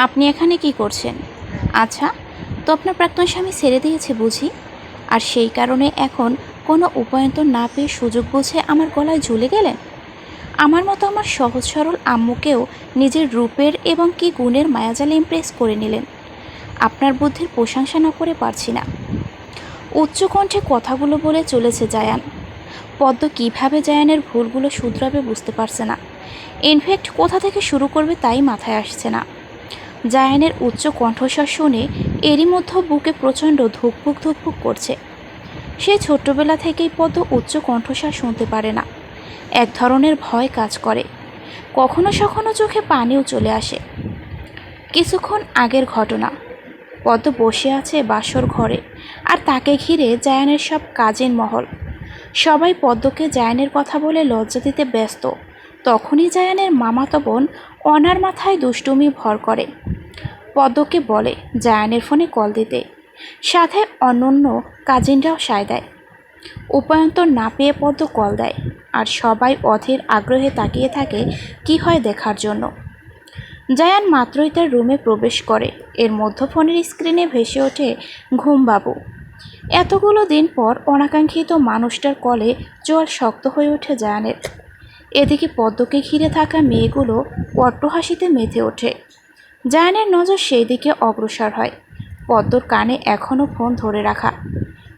আপনি এখানে কি করছেন? আচ্ছা, তো আপনার প্রাক্তন স্বামী ছেড়ে দিয়েছে বুঝি? আর সেই কারণে এখন কোনো উপায়ন্তর না পেয়ে সুযোগ বুঝে আমার গলায় ঝুলে গেলেন? আমার মতো আমার সহজ সরল আম্মুকেও নিজের রূপের এবং কি গুণের মায়াজালে ইমপ্রেস করে নিলেন। আপনার বুদ্ধির প্রশংসা না করে পারছি না। উচ্চ কণ্ঠে কথাগুলো বলে চলেছে জায়ান। পদ্ম কিভাবে জায়ানের ভুলগুলো শুধরাবে বুঝতে পারছে না। ইনফ্যাক্ট কোথা থেকে শুরু করবে তাই মাথায় আসছে না। জায়ানের উচ্চ কণ্ঠস্বর শুনে এরই মধ্যে বুকে প্রচণ্ড ধুকপুক ধুকপুক করছে। সে ছোট্টবেলা থেকেই পদ্ম উচ্চ কণ্ঠস্বর শুনতে পারে না। এক ধরনের ভয় কাজ করে। কখনো সখনো চোখে পানিও চলে আসে। কিছুক্ষণ আগের ঘটনা। পদ্ম বসে আছে বাসর ঘরে, আর তাকে ঘিরে জায়ানের সব কাজের মহল। সবাই পদ্মকে জায়ানের কথা বলে লজ্জা দিতে ব্যস্ত। তখনই জায়ানের মামাতো বোন অনার মাথায় দুষ্টুমি ভর করে। পদ্মকে বলে জায়ানের ফোনে কল দিতে, সাথে অন্যান্য কাজিনরাও সায় দেয়। উপায়ন্তর না পেয়ে পদ্ম কল দেয়, আর সবাই অধীর আগ্রহে তাকিয়ে থাকে কি হয় দেখার জন্য। জায়ান মাত্রই তার রুমে প্রবেশ করে, এর মধ্য ফোনের স্ক্রিনে ভেসে ওঠে ঘুমবাবু। এতগুলো দিন পর অনাকাঙ্ক্ষিত মানুষটার কলে চোয়াল শক্ত হয়ে ওঠে জায়ানের। এদিকে পদ্মকে ঘিরে থাকা মেয়েগুলো অট্টহাসিতে মেতে ওঠে। জায়ানের নজর সেই দিকে অগ্রসর হয়। পদ্মর কানে এখনও ফোন ধরে রাখা।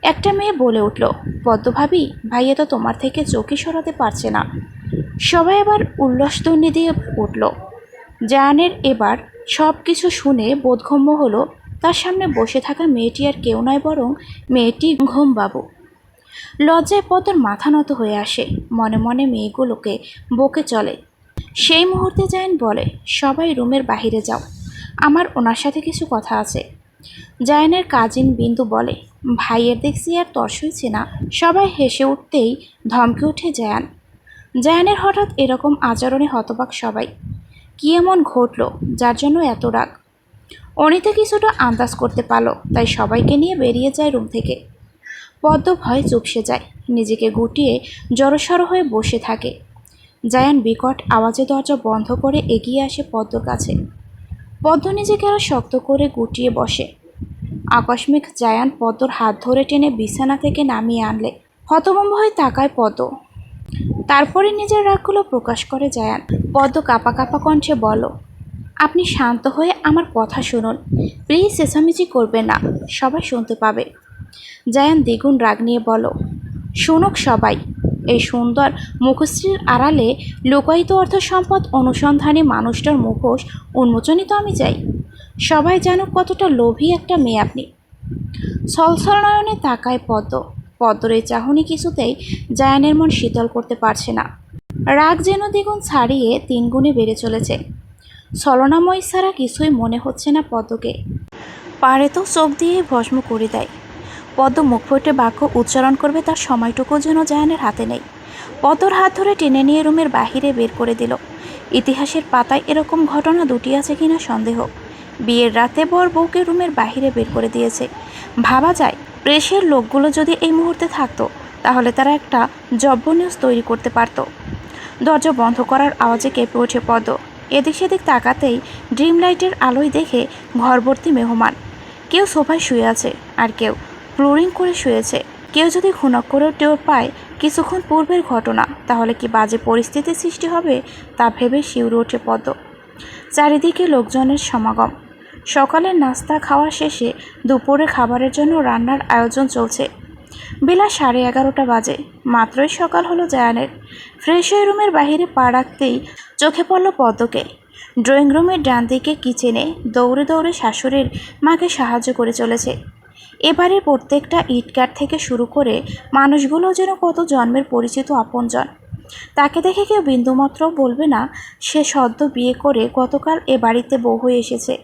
একটা মেয়ে বলে উঠল, পদ্ম ভাবি, ভাইয়া তো তোমার থেকে চোখই সরাতে পারছে না। সবাই আবার উল্লাসধ্বনি দিয়ে উঠল। জায়ানের এবার সব কিছু শুনে বোধগম্য হলো তার সামনে বসে থাকা মেয়েটি আর কেউ নয়, বরং মেয়েটি ঘুমবাবু। লজ্জায় পদ্মর মাথা নত হয়ে আসে, মনে মনে মেয়েগুলোকে বকে চলে। সেই মুহূর্তে জায়ান বলে, সবাই রুমের বাহিরে যাও, আমার ওনার সাথে কিছু কথা আছে। জায়ানের কাজিন বিন্দু বলে, ভাইয়ের দেখছি আর তর্স হয়েছে না। সবাই হেসে উঠতেই ধমকে ওঠে জায়ান। জায়ানের হঠাৎ এরকম আচরণে হতবাক সবাই। কি এমন ঘটল যার জন্য এত রাগ? অনিতা কিছুটা আন্দাজ করতে পারল, তাই সবাইকে নিয়ে বেরিয়ে যায় রুম থেকে। পদ্ম ভয়ে চুপসে যায়, নিজেকে গুটিয়ে জড়সড় হয়ে বসে থাকে। জায়ান বিকট আওয়াজে দরজা বন্ধ করে এগিয়ে আসে পদ্মর কাছে। পদ্ম নিজেকে আরো শক্ত করে গুটিয়ে বসে। আকস্মিক জায়ান পদ্মর হাত ধরে টেনে বিছানা থেকে নামিয়ে আনলে। হতভম্ব হয়ে তাকায় পদ্ম। তারপরে নিজের রাগগুলো প্রকাশ করে জায়ান। পদ্ম কাঁপা কাঁপা কণ্ঠে বলো, আপনি শান্ত হয়ে আমার কথা শুনুন, প্লিজ চেঁচামেচি করবেন না, সবাই শুনতে পাবে। জায়ান দ্বিগুণ রাগ নিয়ে বলো, শুনুক সবাই, এই সুন্দর মুখশ্রীর আড়ালে লুকায়িত অর্থ সম্পদ অনুসন্ধানী মানুষটার মুখোশ উন্মোচনই তো আমি চাই। সবাই জানুক কতটা লোভী একটা মেয়ে আপনি। ছলছল নয়নে তাকায় পদ্ম। পদ্মর এই চাহনি কিছুতেই জায়ানের মন শীতল করতে পারছে না। রাগ যেন দ্বিগুণ ছাড়িয়ে তিনগুণে বেড়ে চলেছে। ছলনাময় ছাড়া কিছুই মনে হচ্ছে না পদ্মকে। পারে তো চোখ দিয়ে ভস্ম করে দেয়। পদ্ম মুখ ফুটে বাক্য উচ্চারণ করবে তার সময়টুকু যেন জায়ানের হাতে নেই। পদ্মর হাত ধরে টেনে নিয়ে রুমের বাহিরে বের করে দিল। ইতিহাসের পাতায় এরকম ঘটনা দুটি আছে কিনা সন্দেহ। বিয়ের রাতে বর বউকে রুমের বাহিরে বের করে দিয়েছে। ভাবা যায়, প্রেসের লোকগুলো যদি এই মুহূর্তে থাকতো, তাহলে তারা একটা জব্ব নিউজ তৈরি করতে পারত। দরজা বন্ধ করার আওয়াজে কেঁপে ওঠে পদ্ম। এদিক সেদিক তাকাতেই ড্রিম লাইটের আলোয় দেখে ঘরভর্তি মেহমান। কেউ সোফায় শুয়ে আছে, আর কেউ ফ্লোরিং করে শুয়েছে। কেউ যদি খুনক করেও টের পায় কিছুক্ষণ পূর্বের ঘটনা, তাহলে কি বাজে পরিস্থিতির সৃষ্টি হবে তা ভেবে শিউরে ওঠে পদ্ম। চারিদিকে লোকজনের সমাগম। সকালের নাস্তা খাওয়া শেষে দুপুরে খাবারের জন্য রান্নার আয়োজন চলছে। বেলা 11:30 বাজে। মাত্রই সকাল হলো জায়ানের। ফ্রেশ হয়ে রুমের বাহিরে পা রাখতেই চোখে পড়ল পদ্মকে। ড্রয়িং রুমের ডান দিকে কিচেনে দৌড়ে দৌড়ে শাশুড়ির মাকে সাহায্য করে চলেছে। এবারে প্রত্যেকটা ইটকাঠ থেকে শুরু করে মানুষগুলো যেন কত জন্মের পরিচিত আপনজন। তাকে দেখে কেউ বিন্দুমাত্র বলবে না সে সদ্য বিয়ে করে গতকাল এ বাড়িতে বউ হয়ে এসেছে।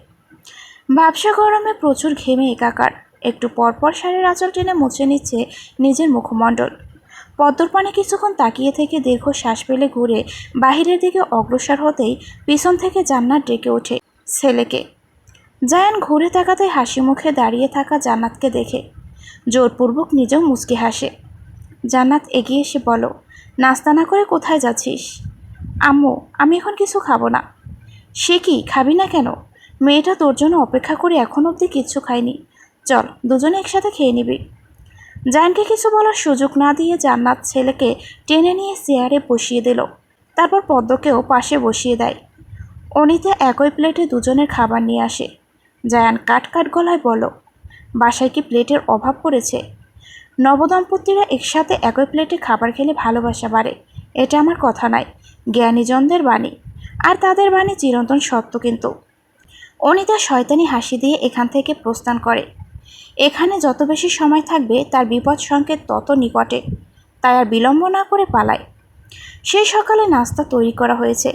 ব্যবসা গরমে প্রচুর ঘেমে একাকার। একটু পরপর শাড়ির আঁচল টেনে মুছে নিচ্ছে নিজের মুখমণ্ডল। পদ্মর পানে কিছুক্ষণ তাকিয়ে থেকে দীর্ঘ শ্বাস ফেলে ঘুরে বাহিরের দিকে অগ্রসর হতেই পিছন থেকে জান্নাত ডেকে ওঠে ছেলেকে। জায়ান ঘুরে তাকাতে হাসি মুখে দাঁড়িয়ে থাকা জান্নাতকে দেখে জোরপূর্বক নিজেও মুচকি হাসে। জান্নাত এগিয়ে এসে বলো, নাস্তা না করে কোথায় যাচ্ছিস? আম্মু, আমি এখন কিছু খাবো না। সে কি, খাবি না কেন? মেয়েটা তোর জন্য অপেক্ষা করে এখন অবধি কিচ্ছু খায়নি। চল দুজনে একসাথে খেয়ে নিবি। জায়ানকে কিছু বলার সুযোগ না দিয়ে জান্নাত ছেলেকে টেনে নিয়ে চেয়ারে বসিয়ে দিল। তারপর পদ্মকেও পাশে বসিয়ে দেয়। অনিতা একই প্লেটে দুজনের খাবার নিয়ে আসে। জায়ান কাট কাট গলায় বলল, বাসায় কি প্লেটের অভাব পড়েছে? নবদম্পতিরা একসাথে একই প্লেটে খাবার খেলে ভালোবাসা বাড়ে, এটা আমার কথা নয়, জ্ঞানীজনদের বাণী। আর তাদের বাণী চিরন্তন সত্য। কিন্তু অনিতা শয়তানি হাসি দিয়ে এখান থেকে প্রস্থান করে। এখানে যত বেশি সময় থাকবে তার বিপদ সংকেত তত নিকটে, তাই আর বিলম্ব না করে পালায়। সেই সকালে নাস্তা তৈরি করা হয়েছে।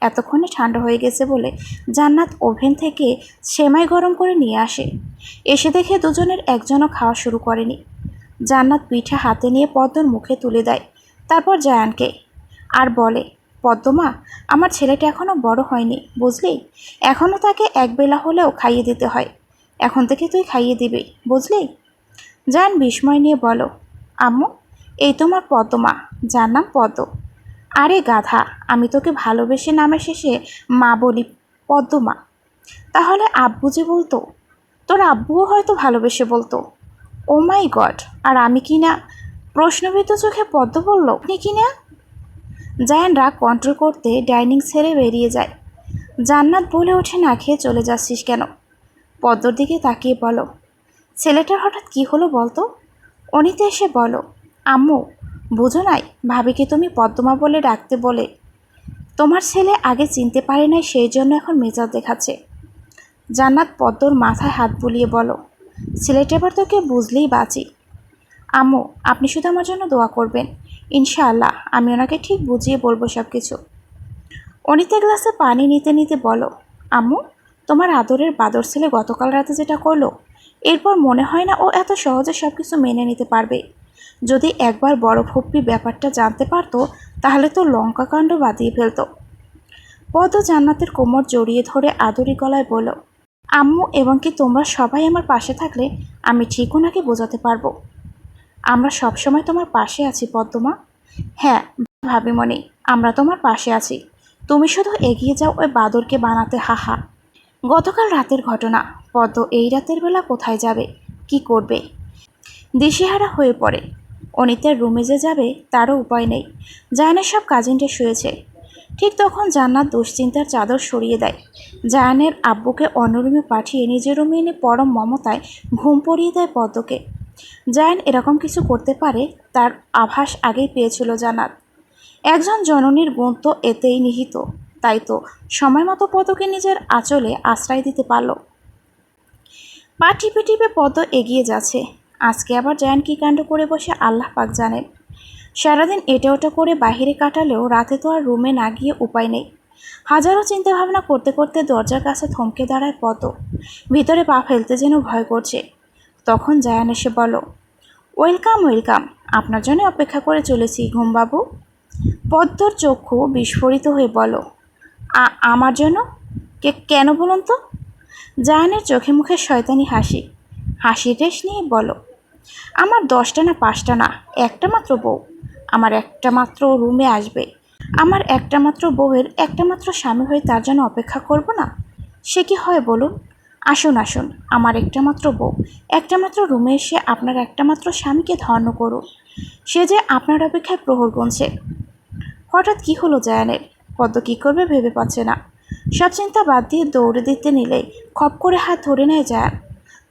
এতক্ষণে ঠান্ডা হয়ে গেছে বলে জান্নাত ওভেন থেকে সেমাই গরম করে নিয়ে আসে। এসে দেখে দুজনের একজনও খাওয়া শুরু করেনি। জান্নাত পিঠা হাতে নিয়ে পদ্মর মুখে তুলে দেয়, তারপর জায়ানকে, আর বলে, পদ্মমা, আমার ছেলেটা এখনও বড় হয়নি, বুঝলি? এখনও তাকে একবেলা হলেও খাইয়ে দিতে হয়। এখন থেকে তুই খাইয়ে দিবি, বুঝলি? জায়ান বিস্ময় নিয়ে বলো, আম্মু, এই তোমার পদ্মমা, যার নাম পদ্ম। আরে গাধা, আমি তোকে ভালোবেসে নামের শেষে মা বলি, পদ্মমা। তাহলে আব্বু যে বলতো, তোর আব্বুও হয়তো ভালোবেসে বলতো। ও মাই গড, আর আমি কি না? প্রশ্নবিদ্ধ চোখে পদ্ম বলল, আপনি কি না? জায়ান রাগ কন্ট্রোল করতে ডাইনিং ছেড়ে বেরিয়ে যায়। জান্নাত বলে ওঠে, না খেয়ে চলে যাচ্ছিস কেন? পদ্মর দিকে তাকিয়ে বলো, ছেলেটার হঠাৎ কি হলো বলতো? অনিতে এসে বলো, আম্মু, বুঝো নাই, ভাবিকে তুমি পদ্মমা বলে ডাকতে বলে। তোমার ছেলে আগে চিনতে পারে নাই, সেই জন্য এখন মেজাজ দেখাচ্ছে। জান্নাত পদ্মর মাথায় হাত বুলিয়ে বলো, ছেলেটা এবার তোকে বুঝলেই বাঁচি। আম্মু, আপনি শুধু আমার জন্য দোয়া করবেন, ইনশাআল্লাহ আমি ওনাকে ঠিক বুঝিয়ে বলবো সব কিছু। অনিতা গ্লাসে পানি নিতে নিতে বলো, আম্মু, তোমার আদরের বাদর ছেলে গতকাল রাতে যেটা করলো, এরপর মনে হয় না ও এত সহজে সব কিছু মেনে নিতে পারবে। যদি একবার বড় ফুপ্পি ব্যাপারটা জানতে পারতো, তাহলে তো লঙ্কাকাণ্ড বাঁধিয়ে ফেলতো। পদ্ম জান্নাতের কোমর জড়িয়ে ধরে আদরি গলায় বলল, আম্মু এবং কি তোমরা সবাই আমার পাশে থাকলে আমি ঠিক ওনাকে বোঝাতে পারবো। আমরা সবসময় তোমার পাশে আছি পদ্মমা। হ্যাঁ ভাবিমণি, আমরা তোমার পাশে আছি, তুমি শুধু এগিয়ে যাও ওই বাদরকে বানাতে। হাহা। গতকাল রাতের ঘটনা, পদ্ম এই রাতের বেলা কোথায় যাবে, কি করবে? দিশেহারা হয়ে পড়ে। অনিতার রুমে যে যাবে তারও উপায় নেই। জায়ানের সব কাজিনটা শুয়েছে। ঠিক তখন জান্নাত দুশ্চিন্তার চাদর সরিয়ে দেয়। জায়ানের আব্বুকে অন্য রুমে পাঠিয়ে নিজের রুমে এনে পরম মমতায় ঘুম পড়িয়ে দেয় পদ্মকে। জায়ান এরকম কিছু করতে পারে তার আভাস আগেই পেয়েছিল জান্নাত। একজন জননীর গুণ তো এতেই নিহিত, তাই তো সময় মতো পদ্মকে নিজের আঁচলে আশ্রয় দিতে পারল। পা টিপে টিপে পদ্ম এগিয়ে যাচ্ছে। আজকে আবার জায়ান কী কাণ্ড করে বসে আল্লাহ পাক জানেন। সারাদিন এটা ওটা করে বাহিরে কাটালেও রাতে তো আর রুমে না গিয়ে উপায় নেই। হাজারো চিন্তাভাবনা করতে করতে দরজার কাছে থমকে দাঁড়ায় পদ্ম। ভিতরে পা ফেলতে যেন ভয় করছে। তখন জায়ান এসে বলো, ওয়েলকাম ওয়েলকাম, আপনার জন্য অপেক্ষা করে চলেছি ঘুমবাবু। পদ্মর চক্ষু বিস্ফোরিত হয়ে বলো, আমার জন্য? কেন বলুন তো? জায়ানের চোখে মুখে শয়তানি হাসি। হাসির রেশ নিয়ে বলো, আমার 10টা না 5টা না, একটা মাত্র বউ আমার একটা মাত্র রুমে আসবে। আমার একটা মাত্র বউয়ের একটা মাত্র স্বামী হয়ে তার জন্য অপেক্ষা করব না? সে কি হয় বলুন? আসুন আসুন, আমার একটা মাত্র বউ একটা মাত্র রুমে এসে আপনার একটা মাত্র স্বামীকে ধন্য করুন। সে যে আপনার অপেক্ষায় প্রহর গুনছে। হঠাৎ কি হলো জায়ানের? পদ্ম কী করবে ভেবে পাচ্ছে না। সব চিন্তা বাদ দিয়ে দৌড়ে দিতে নিলেই খপ করে হাত ধরে নেয় জায়ান।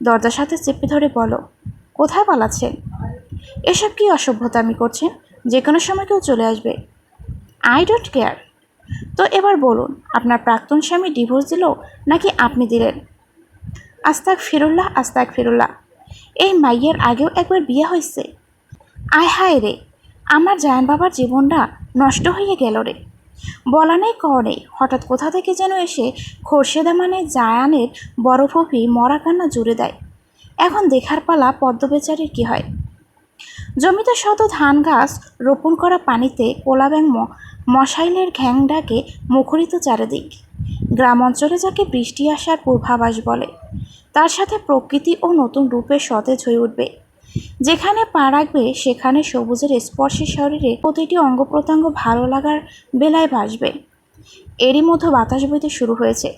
দরজার সাথে চেপে ধরে বলো, কোথায় পালাচ্ছেন? এসব কি অসভ্যতামি করছেন? যে কোনো সময় কেউ চলে আসবে। I don't care. তো এবার বলুন, আপনার প্রাক্তন স্বামী ডিভোর্স দিল নাকি আপনি দিলেন? আস্তাক ফিরুল্লাহ, আস্তাক ফিরুল্লাহ। এই মাইয়ের আগেও একবার বিয়ে হয়েছে। আয় হায় রে, আমার জায়ান বাবার জীবনটা নষ্ট হয়ে গেল রে। বলা নেই কওয়া নেই, হঠাৎ কোথা থেকে যেন এসে খোরশেদা মানে জায়ানের বড় ফুফি মরা কান্না জুড়ে দেয়। এখন দেখার পালা পদ্ম বেচারির কী হয়। জমিতে শত ধান গাছ রোপণ করা পানিতে কোলাব্যাং মশাইলের ঘ্যাং ডাকে মুখরিত চারিদিক। গ্রাম অঞ্চলে যাকে বৃষ্টি আসার পূর্বাভাস বলে, তার সাথে প্রকৃতি ও নতুন রূপে সতেজ হয়ে উঠবে। যেখানে পা রাখবে সেখানে সবুজের স্পর্শে শরীরে প্রতিটি অঙ্গ প্রত্যঙ্গ ভালো লাগার বেলায় ভাসবে। এরই মধ্যে বাতাস বইতে শুরু হয়েছে।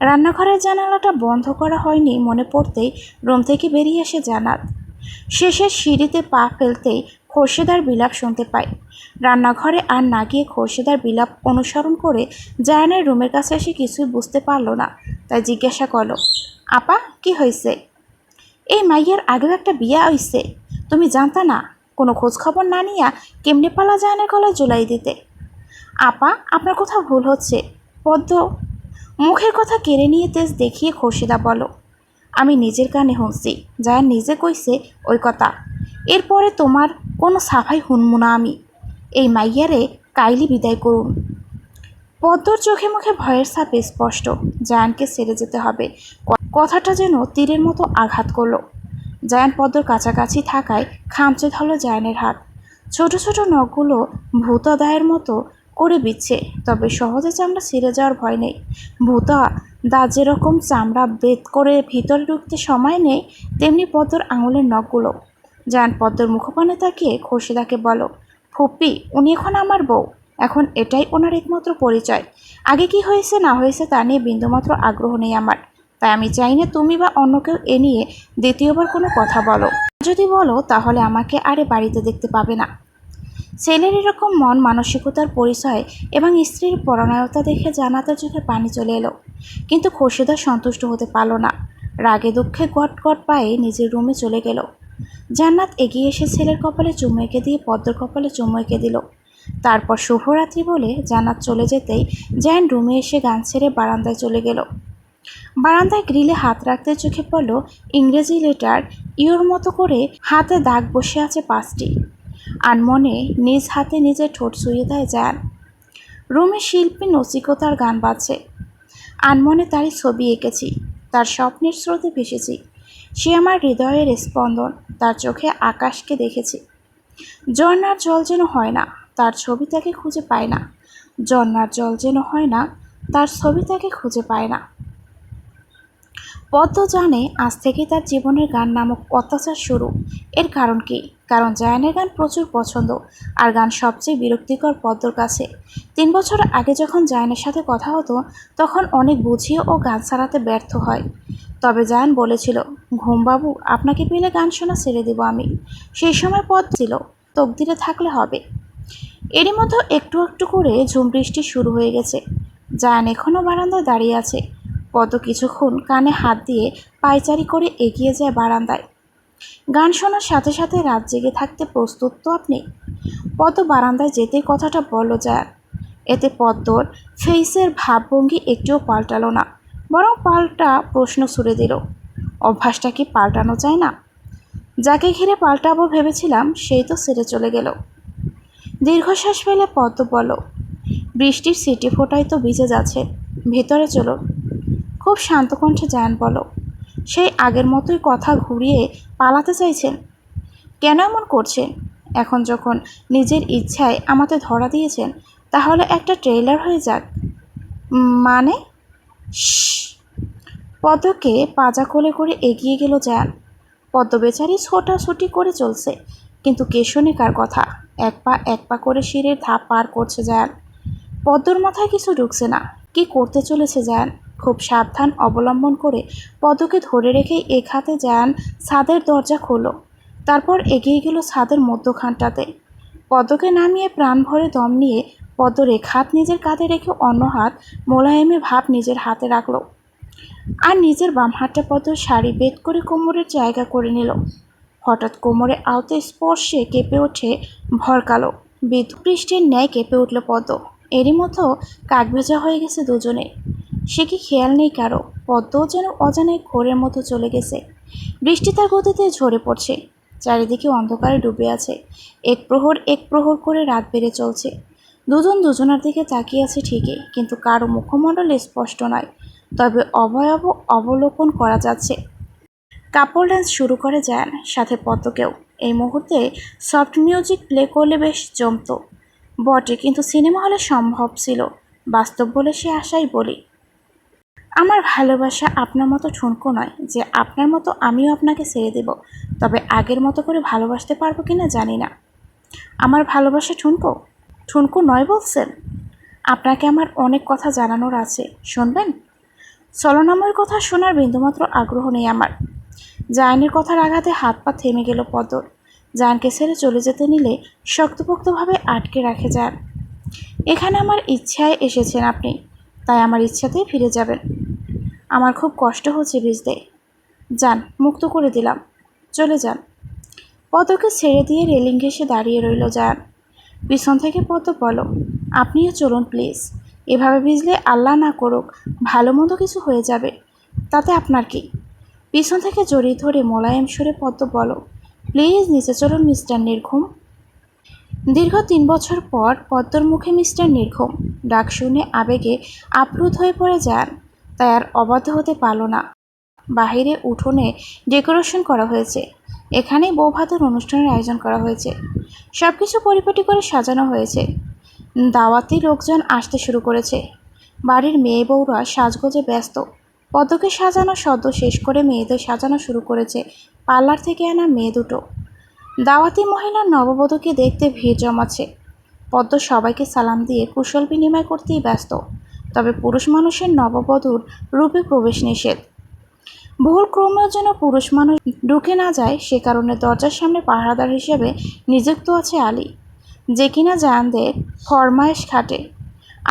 রান্নাঘরের জানালাটা বন্ধ করা হয়নি মনে পড়তেই রুম থেকে বেরিয়ে আসে জান্নাত। শেষের সিঁড়িতে পা ফেলতেই খোরশেদার বিলাপ শুনতে পায়। রান্নাঘরে আর না গিয়ে খোরশেদার বিলাপ অনুসরণ করে জায়ানের রুমের কাছে এসে কিছুই বুঝতে পারল না, তাই জিজ্ঞাসা করল, আপা কি হয়েছে? এই মাইয়ার আগেও একটা বিয়া হইছে, তুমি জানতা না? কোনো খোঁজ খবর না নিয়া কেমনে পালা জায়ানের গলায় জুলাই দিতে? আপা আপনার কোথাও ভুল হচ্ছে। পদ্ম মুখের কথা কেড়ে নিয়ে তেজ দেখিয়ে খোরশেদা বলো, আমি নিজের কানে শুনছি, জায়ান নিজে কইছে ওই কথা। এরপরে তোমার কোনো সাফাই শুনমু না আমি। এই মাইয়ারে কাইলি বিদায় করুন। পদ্মর চোখে মুখে ভয়ের ছাপ স্পষ্ট। জায়ানকে ছেড়ে যেতে হবে, কথাটা যেন তীরের মতো আঘাত করল। জায়ান পদ্মর কাছাকাছি থাকায় খামচে ধরল জায়ানের হাত। ছোট ছোট নখগুলো ভূতদায়ের মতো করে বিচ্ছে, তবে সহজে চামড়া ছিঁড়ে যাওয়ার ভয় নেই। ভূতা দাঁত যেরকম চামড়া বেদ করে ভিতরে ঢুকতে সময় নেই, তেমনি পদ্মর আঙুলের নখগুলো। জায়ান পদ্মর মুখপানে তাকিয়ে খোরশেদাকে বলো, ফুপ্পি উনি এখন আমার বউ, এখন এটাই ওনার একমাত্র পরিচয়। আগে কি হয়েছে না হয়েছে তা নিয়ে বিন্দুমাত্র আগ্রহ নেই আমার, তাই আমি চাই না তুমি বা অন্য কেউ এ নিয়ে দ্বিতীয়বার কোনো কথা বলো। যদি বলো তাহলে আমাকে আরে বাড়িতে দেখতে পাবে না। ছেলের এরকম মন মানসিকতার পরিচয় এবং স্ত্রীর পরায়ণতা দেখে জান্নাতের চোখে পানি চলে এলো, কিন্তু খোরশেদা সন্তুষ্ট হতে পারল না। রাগে দুঃখে গট গট পায়ে নিজের রুমে চলে গেল। জান্নাত এগিয়ে এসে ছেলের কপালে চুমু এঁকে দিয়ে পদ্মর কপালে চুমু এঁকে দিল। তারপর শুভরাত্রি বলে জান্নাত চলে যেতেই জায়ান রুমে এসে গান ছেড়ে বারান্দায় চলে গেল। বারান্দায় গ্রিলে হাত রাখতে চোখে পড়ল ইংরেজি লেটার ইওর মতো করে হাতে দাগ বসে আছে 5টি। আনমনে নিজ হাতে নিজের ঠোঁট ছুঁয়ে দেয় জায়ান। রুমে শিল্পী নচিকতার গান বাজছে। আনমনে তারই ছবি এঁকেছি, তার স্বপ্নের স্রোতে ভেসেছি। সে আমার হৃদয়ের স্পন্দন, তার চোখে আকাশকে দেখেছি। ঝর্ণার জল যেন হয় না, তার ছবি তাকে খুঁজে পায় না। ঝর্ণার জল যেন হয় না, তার ছবি তাকে খুঁজে পায় না। পদ্ম জানে আজ থেকেই তার জীবনের গান নামক অত্যাচার শুরু। এর কারণ কি? কারণ জায়ানের গান প্রচুর পছন্দ, আর গান সবচেয়ে বিরক্তিকর পদ্মর কাছে। 3 বছর আগে যখন জায়ানের সাথে কথা হতো তখন অনেক বুঝিয়ে ও গান ছাড়াতে ব্যর্থ হয়। তবে জায়ান বলেছিল, ঘুমবাবু আপনাকে পেলে গান শোনা ছেড়ে দেব আমি। সেই সময় পদ ছিল, তকদিরে থাকলে হবে। এরই মধ্যে একটু একটু করে ঝুম বৃষ্টি শুরু হয়ে গেছে। জায়ান এখনও বারান্দায় দাঁড়িয়ে আছে। পদ্ম কিছুক্ষণ কানে হাত দিয়ে পায়চারি করে এগিয়ে যায় বারান্দায়। গান শোনার সাথে সাথে রাত জেগে থাকতে প্রস্তুত তো আপনি? পদ্ম বারান্দায় যেতেই কথাটা বলল জায়ান। এতে পদ্মর ফেইসের ভাবভঙ্গি একটুও পাল্টালো না, বরং পাল্টা প্রশ্ন ছুড়ে দিল, অভ্যাসটা কি পাল্টানো যায় না? যাকে ঘিরে পাল্টাবো ভেবেছিলাম সেই তো ছেড়ে চলে গেল। দীর্ঘশ্বাস ফেলে পদ্ম বলল, বৃষ্টির সিটি ফোটায় তো ভিজে যাচ্ছে, ভেতরে চলো। খুব শান্ত কণ্ঠে জায়ান বলল, সেই আগের মতোই কথা ঘুরিয়ে পালাতে চাইছেন? কেন এমন করছেন? এখন যখন নিজের ইচ্ছায় আমাকে ধরা দিয়েছেন তাহলে একটা ট্রেলার হয়ে যাক। মানে? পদ্মকে পাজা কোলে করে এগিয়ে গেল জায়ান। পদ্ম বেচারি ছোটাছুটি করে চলছে, কিন্তু কে শোনে কার কথা? এক পা করে সিঁড়ির ধাপ পার করছে জায়ান। পদ্মর মাথায় কিছু ঢুকছে না, কি করতে চলেছে জায়ান। খুব সাবধান অবলম্বন করে পদ্মকে ধরে রেখেই এক হাতে জায়ান ছাদের দরজা খোলো। তারপর এগিয়ে গেল ছাদের মধ্যখানটাতে। পদ্মকে নামিয়ে প্রাণ ভরে দম নিয়ে পদ্মর এক হাত নিজের কাঁধে রেখে অন্য হাত মোলায়েমে ভাব নিজের হাতে রাখলো, আর নিজের বাম হাতটা পদ্মর শাড়ি বেদ করে কোমরের জায়গা করে নিল। হঠাৎ কোমরে আওতে স্পর্শে কেঁপে ওঠে ভরকালো। বিদ্যুৎ বৃষ্টির ন্যায় কেঁপে উঠল পদ্ম। এরই মতো কাক ভেজা হয়ে গেছে দুজনে। সে কি খেয়াল নেই কারো? পদ্মও যেন অজানে ঘোরের মতো চলে গেছে। বৃষ্টি তার গতিতে ঝরে পড়ছে। চারিদিকে অন্ধকারে ডুবে আছে। এক প্রহর করে রাত বেড়ে চলছে। দুজন দুজনার দিকে তাকিয়ে আছে ঠিকই, কিন্তু কারো মুখমণ্ডল স্পষ্ট নয়, তবে অবয়ব অবলোকন করা যাচ্ছে। কাপড় ডান্স শুরু করে জায়ান, সাথে পদ্মকেও। এই মুহূর্তে সফট মিউজিক প্লে করলে বেশ জমতো বটে, কিন্তু সিনেমা হলে সম্ভব ছিল, বাস্তব বলে সে আশাই বলি। আমার ভালোবাসা আপনার মতো ঠুনকো নয় যে আপনার মতো আমিও আপনাকে ছেড়ে দেব, তবে আগের মতো করে ভালোবাসতে পারবো কিনা জানি না। আমার ভালোবাসা ঠুনকো? ঠুনকো নয় বলছেন? আপনাকে আমার অনেক কথা জানানোর আছে, শুনবেন? ছলনাময়ের কথা শোনার বিন্দুমাত্র আগ্রহ নেই আমার। জায়ানের কথার আঘাতে হাত পা থেমে গেল পদ্মর। জায়ানকে ছেড়ে চলে যেতে নিলে শক্তপোক্তভাবে আটকে রাখে যান। এখানে আমার ইচ্ছায় এসেছেন আপনি, তাই আমার ইচ্ছাতেই ফিরে যাবেন। আমার খুব কষ্ট হচ্ছে ভিজতে। যান, মুক্ত করে দিলাম, চলে যান। পদ্মকে ছেড়ে দিয়ে রেলিং ঘেঁষে দাঁড়িয়ে রইল জায়ান। পিছন থেকে পদ্ম বলো, আপনিও চলুন প্লিজ। এভাবে ভিজলে আল্লাহ না করুক ভালো মন্দ কিছু হয়ে যাবে, তাতে আপনার কি? পিছন থেকে জড়িয়ে ধরে মোলায়েম সুরে পদ্ম বলো, প্লিজ নিচে চলুন মিস্টার নির্ঘুম। দীর্ঘ 3 বছর পর পদ্মর মুখে মিস্টার নির্ঘুম ডাক শুনে আবেগে আপ্লুত হয়ে পড়ে যান। তাই আর অবাধ্য হতে পারল না। বাহিরে উঠোনে ডেকোরেশন করা হয়েছে। এখানেই বৌভাতের অনুষ্ঠানের আয়োজন করা হয়েছে। সব কিছু পরিপাটি করে সাজানো হয়েছে। দাওয়াতি লোকজন আসতে শুরু করেছে। বাড়ির মেয়ে বউরা সাজগোজে ব্যস্ত। পদ্মকে সাজানো সদ্য শেষ করে মেয়েদের সাজানো শুরু করেছে পার্লার থেকে আনা মেয়ে দুটো। দাওয়াতি মহিলার নববধূকে দেখতে ভিড় জমাচ্ছে। পদ্ম সবাইকে সালাম দিয়ে কুশল বিনিময় করতেই ব্যস্ত। তবে পুরুষ মানুষের নববধূর রূপে প্রবেশ নিষেধ। ভুল ক্রমেও যেন পুরুষ মানুষ ঢুকে না যায় সে কারণে দরজার সামনে পাহারাদার হিসেবে নিযুক্ত আছে আলী, যে কিনা জায়ানদের ফরমায়েশ খাটে।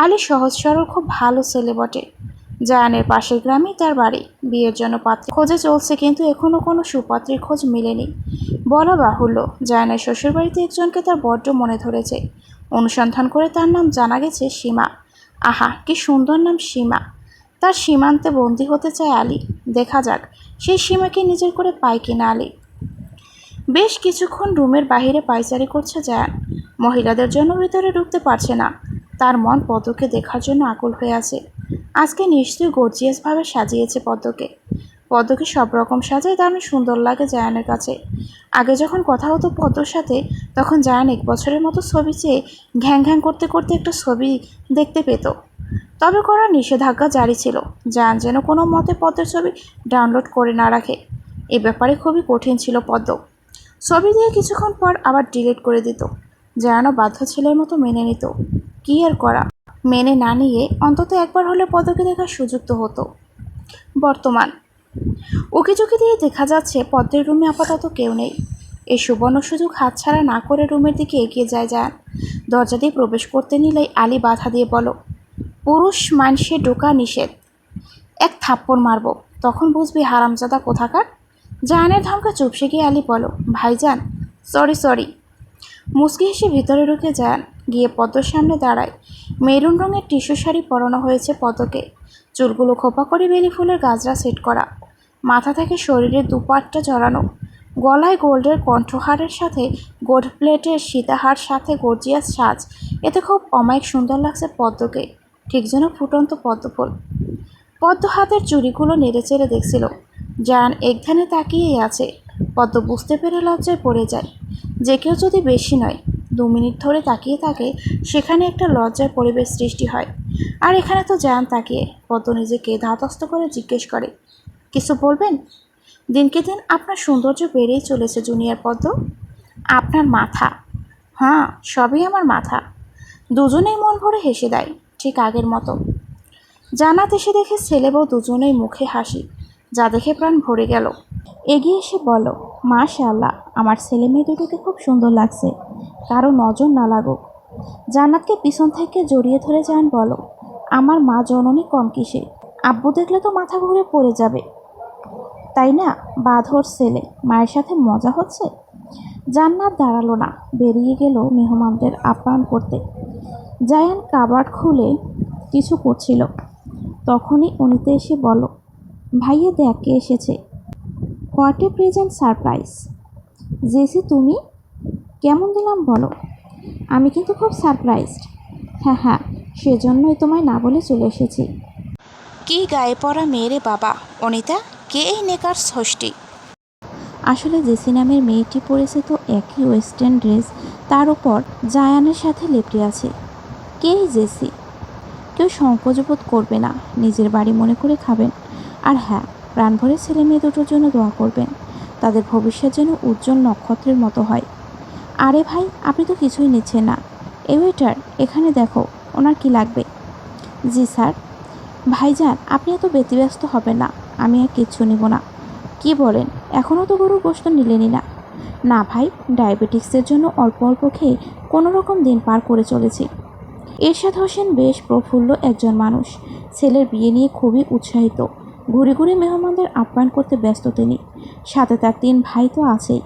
আলী সহজ সরল খুব ভালো ছেলে বটে। জায়ানের পাশের গ্রামেই তার বাড়ি। বিয়ের জন্য পাত্রী খোঁজে চলছে, কিন্তু এখনও কোনো সুপাত্রীর খোঁজ মেলেনি। বলা বাহুল্য, জায়ানের শ্বশুরবাড়িতে একজনকে তার বড্ড মনে ধরেছে। অনুসন্ধান করে তার নাম জানা গেছে সীমা। আহা, কি সুন্দর নাম সীমা! তার সীমান্তে বন্দী হতে চায় আলী। দেখা যাক সেই সীমাকে নিজের করে পায় কিনা আলী। বেশ কিছুক্ষণ রুমের বাহিরে পায়চারি করছে জায়ান। মহিলাদের জন্য ভিতরে ঢুকতে পারছে না। তার মন পদ্মকে দেখার জন্য আকুল হয়ে আছে। আজকে নিশ্চয়ই গর্জিয়াসভাবে সাজিয়েছে পদ্মকে। পদ্মকে সব রকম সাজায় দারুণ সুন্দর লাগে জায়ানের কাছে। আগে যখন কথা হতো পদ্মর সাথে, তখন জায়ান 1 বছরের মতো ছবি চেয়ে ঘ্যাং ঘ্যাং করতে করতে একটা ছবি দেখতে পেত। তবে করার নিষেধাজ্ঞা জারি ছিল। জায়ান যেন কোনো মতে পদ্মের ছবি ডাউনলোড করে না রাখে। এ ব্যাপারে খুবই কঠিন ছিল পদ্ম। ছবি দিয়ে কিছুক্ষণ পর আবার ডিলিট করে দিত। জায়ানও বাধ্য ছেলের মতো মেনে নিত। কি আর করা, মেনে না নিয়ে অন্তত একবার হলে পদ্মকে দেখার সুযোগ তো হতো। বর্তমান উকিঝুঁকি দিয়ে দেখা যাচ্ছে পদ্মের রুমে আপাতত কেউ নেই। এই সুবর্ণ সুযোগ হাতছাড়া না করে রুমের দিকে এগিয়ে যায় জায়ান। দরজা দিয়ে প্রবেশ করতে নিলেই আলী বাধা দিয়ে বলো, পুরুষ মানুষে ঢোকা নিষেধ। এক থাপ্পড় মারব, তখন বুঝবি হারামজাদা কোথাকার। জায়ানের ধমকা চুপসে গিয়ে আলী বলো, ভাইজান সরি। মুচকি হেসে ভিতরে ঢুকে যান, গিয়ে পদ্মর সামনে দাঁড়ায়। মেরুন রঙের টিস্যু শাড়ি পরানো হয়েছে পদ্মকে। চুলগুলো খোপা করে বেলি ফুলের গাজরা সেট করা। মাথা থেকে শরীরের দুপাটটা জড়ানো। গলায় গোল্ডের কণ্ঠহারের সাথে গোল্ড প্লেটের সীতাহার সাথে গর্জিয়াস সাজ। এতে খুব অমায়িক সুন্দর লাগছে পদ্মকে, ঠিক যেন ফুটন্ত পদ্মফুল। পদ্ম হাতের চুড়িগুলো নেড়েচেড়ে দেখছিল। জায়ান একধানে তাকিয়েই আছে। পদ্ম বুঝতে পেরে লজ্জায় পড়ে যায়। যে কেউ যদি বেশি নয় 2 মিনিট ধরে তাকিয়ে থাকে, সেখানে একটা লজ্জার পরিবেশ সৃষ্টি হয়। আর এখানে তো জায়ান তাকিয়ে। পদ্ম নিজেকে ধাতস্থ করে জিজ্ঞেস করে, কিছু বলবেন? দিনকে দিন আপনার সৌন্দর্য বেড়েই চলেছে জুনিয়র পদ্ম। আপনার মাথা। হ্যাঁ, সবই আমার মাথা। দুজনেই মন ভরে হেসে দেয়, ঠিক আগের মতো। জান্নাত এসে দেখে ছেলে বউ দুজনেই মুখে হাসি, যা দেখে প্রাণ ভরে গেল। এগিয়ে এসে বলো, মাশাআল্লাহ, আমার ছেলে মেয়ে দুটোকে খুব সুন্দর লাগছে, কারো নজর না লাগুক। জান্নাতকে পিছন থেকে জড়িয়ে ধরে যান বলো, আমার মা জননী কম কিসে, আব্বু দেখলে তো মাথা ঘুরে পড়ে যাবে। তাই না বাঁধর ছেলে, মায়ের সাথে মজা হচ্ছে। জান্নাত দাঁড়ালো না, বেরিয়ে গেল মেহমানদের আপ্যায়ন করতে। জায়ান কাবার্ড খুলে কিছু করছিল, তখনই অনিতা এসে বলো, ভাইয়া দেখ কে এসেছে। What a present surprise. জেসি তুমি, কেমন দিলাম বলো। আমি কিন্তু খুব সারপ্রাইজড। হ্যাঁ, সেজন্যই তোমায় না বলে চলে এসেছি। কি গায়ে পড়া মেয়েরে বাবা। অনিতা, কে এই নেকার ষষ্ঠী? আসলে জেসি নামের মেয়েটি পরেছে তো একই ওয়েস্টার্ন ড্রেস, তার উপর জায়ানের সাথে লেপটে আছে। কে এই জেসি? কেউ সংকোচবোধ করবে না, নিজের বাড়ি মনে করে খাবেন। আর হ্যাঁ, প্রাণ ভরে ছেলে মেয়ে দুটোর জন্য দোয়া করবেন, তাদের ভবিষ্যৎ যেন উজ্জ্বল নক্ষত্রের মতো হয়। আরে ভাই, আপনি তো কিছুই নিচ্ছেন না। এই ওয়েটার, এখানে দেখো, ওনার কি লাগবে। জি স্যার। ভাইজান, আপনি এত ব্যতিব্যস্ত হবেন না। আমি আর কিচ্ছু নিব না। কি বলেন, এখনও তো গরুর গোশত নিলেনই না? না ভাই, ডায়াবেটিক্সের জন্য অল্প অল্প খেয়ে কোনো রকম দিন পার করে চলেছি। এরশাদ হোসেন বেশ প্রফুল্ল একজন মানুষ। ছেলের বিয়ে নিয়ে খুবই উৎসাহিত। ঘুরে ঘুরে মেহমানদের আপ্যায়ন করতে ব্যস্ত তিনি। সাথে তার 3 ভাই তো আছেই।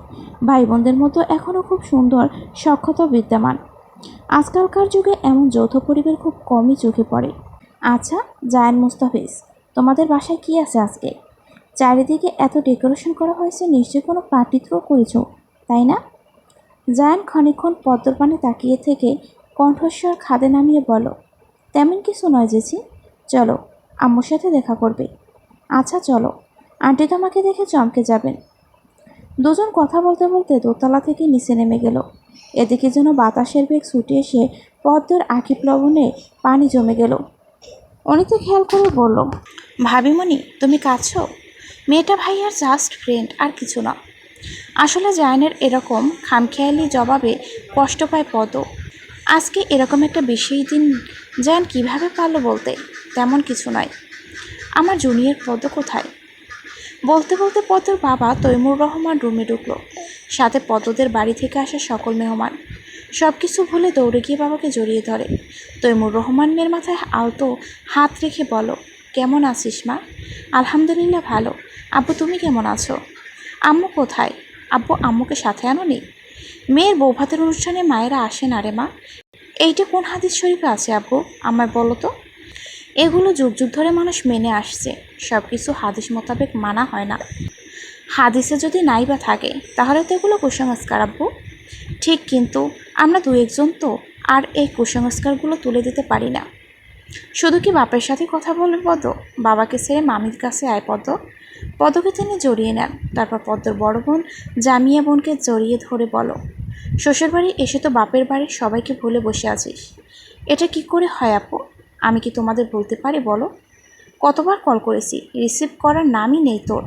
ভাই বোনদের মতো এখনও খুব সুন্দর সক্ষতা বিদ্যমান। আজকালকার যুগে এমন যৌথ পরিবার খুব কমই চোখে পড়ে। আচ্ছা জায়ান, মুস্তাফিজ, তোমাদের বাসায় কি আছে আজকে? চারিদিকে এত ডেকোরেশন করা হয়েছে, নিশ্চয়ই কোনো পার্টি থ্রো করেছ, তাই না? জায়ান খানিকক্ষণ পদ্মর পানে তাকিয়ে থেকে কণ্ঠস্বর খাদে নামিয়ে বলো, তেমন কিছু নয় জেসি। চলো, আম্মুর সাথে দেখা করবে। আচ্ছা চলো, আন্টি তোমাকে দেখে চমকে যাবেন। দুজন কথা বলতে বলতে দোতলা থেকে নিচে নেমে গেল। এদিকে যেন বাতাসের বেগ ছুটে এসে পদ্মের আঁখি প্লবনে পানি জমে গেল। অনিতা খেয়াল করে বলল, ভাবিমণি তুমি কাঁদছো? মেয়েটা ভাইয়ার জাস্ট ফ্রেন্ড, আর কিছু না। আসলে জায়ানের এরকম খামখেয়ালি জবাবে কষ্ট পায় পদ। আজকে এরকম একটা বিশেষ দিন জায়ান কিভাবে পারলো বলতে? তেমন কিছু নয়। আমার জুনিয়র পদ কোথায়? বলতে বলতে পদ্মর বাবা তৈমুর রহমান রুমে ঢুকলো, সাথে পদ্মদের বাড়ি থেকে আসা সকল মেহমান। সব কিছু ভুলে দৌড়ে গিয়ে বাবাকে জড়িয়ে ধরে। তৈমুর রহমান মেয়ের মাথায় আলতো হাত রেখে বলো, কেমন আছিস মা? আলহামদুলিল্লাহ ভালো। আব্বু তুমি কেমন আছো? আম্মু কোথায়? আব্বু আম্মুকে সাথে আনোনি? মেয়ের বৌভাতের অনুষ্ঠানে মায়েরা আসে না রে মা। এইটা কোন হাদিস শরীফে আছে আব্বু, আমায় বলো তো। এগুলো যুগ যুগ ধরে মানুষ মেনে আসছে, সব কিছু হাদিস মোতাবেক মানা হয় না। হাদিসে যদি নাই বা থাকে তাহলে তো এগুলো কুসংস্কার আব্বু। ঠিক, কিন্তু আমরা 2-1 জন তো আর এই কুসংস্কারগুলো তুলে দিতে পারি না। শুধু কি বাপের সাথে কথা বলবে পদ্ম? বাবাকে ছেড়ে মামির কাছে আয় পদ্ম। পদ্মকে তিনি জড়িয়ে নেন। তারপর পদ্মর বড় বোন জামিয়া বোনকে জড়িয়ে ধরে বলো, শ্বশুরবাড়ি এসে তো বাপের বাড়ির সবাইকে ভুলে বসে আছিস। এটা কি করে হয় আপু? আমি কি তোমাদের বলতে পারি বলো? কতবার কল করেছি, রিসিভ করার নামই নেই তোর।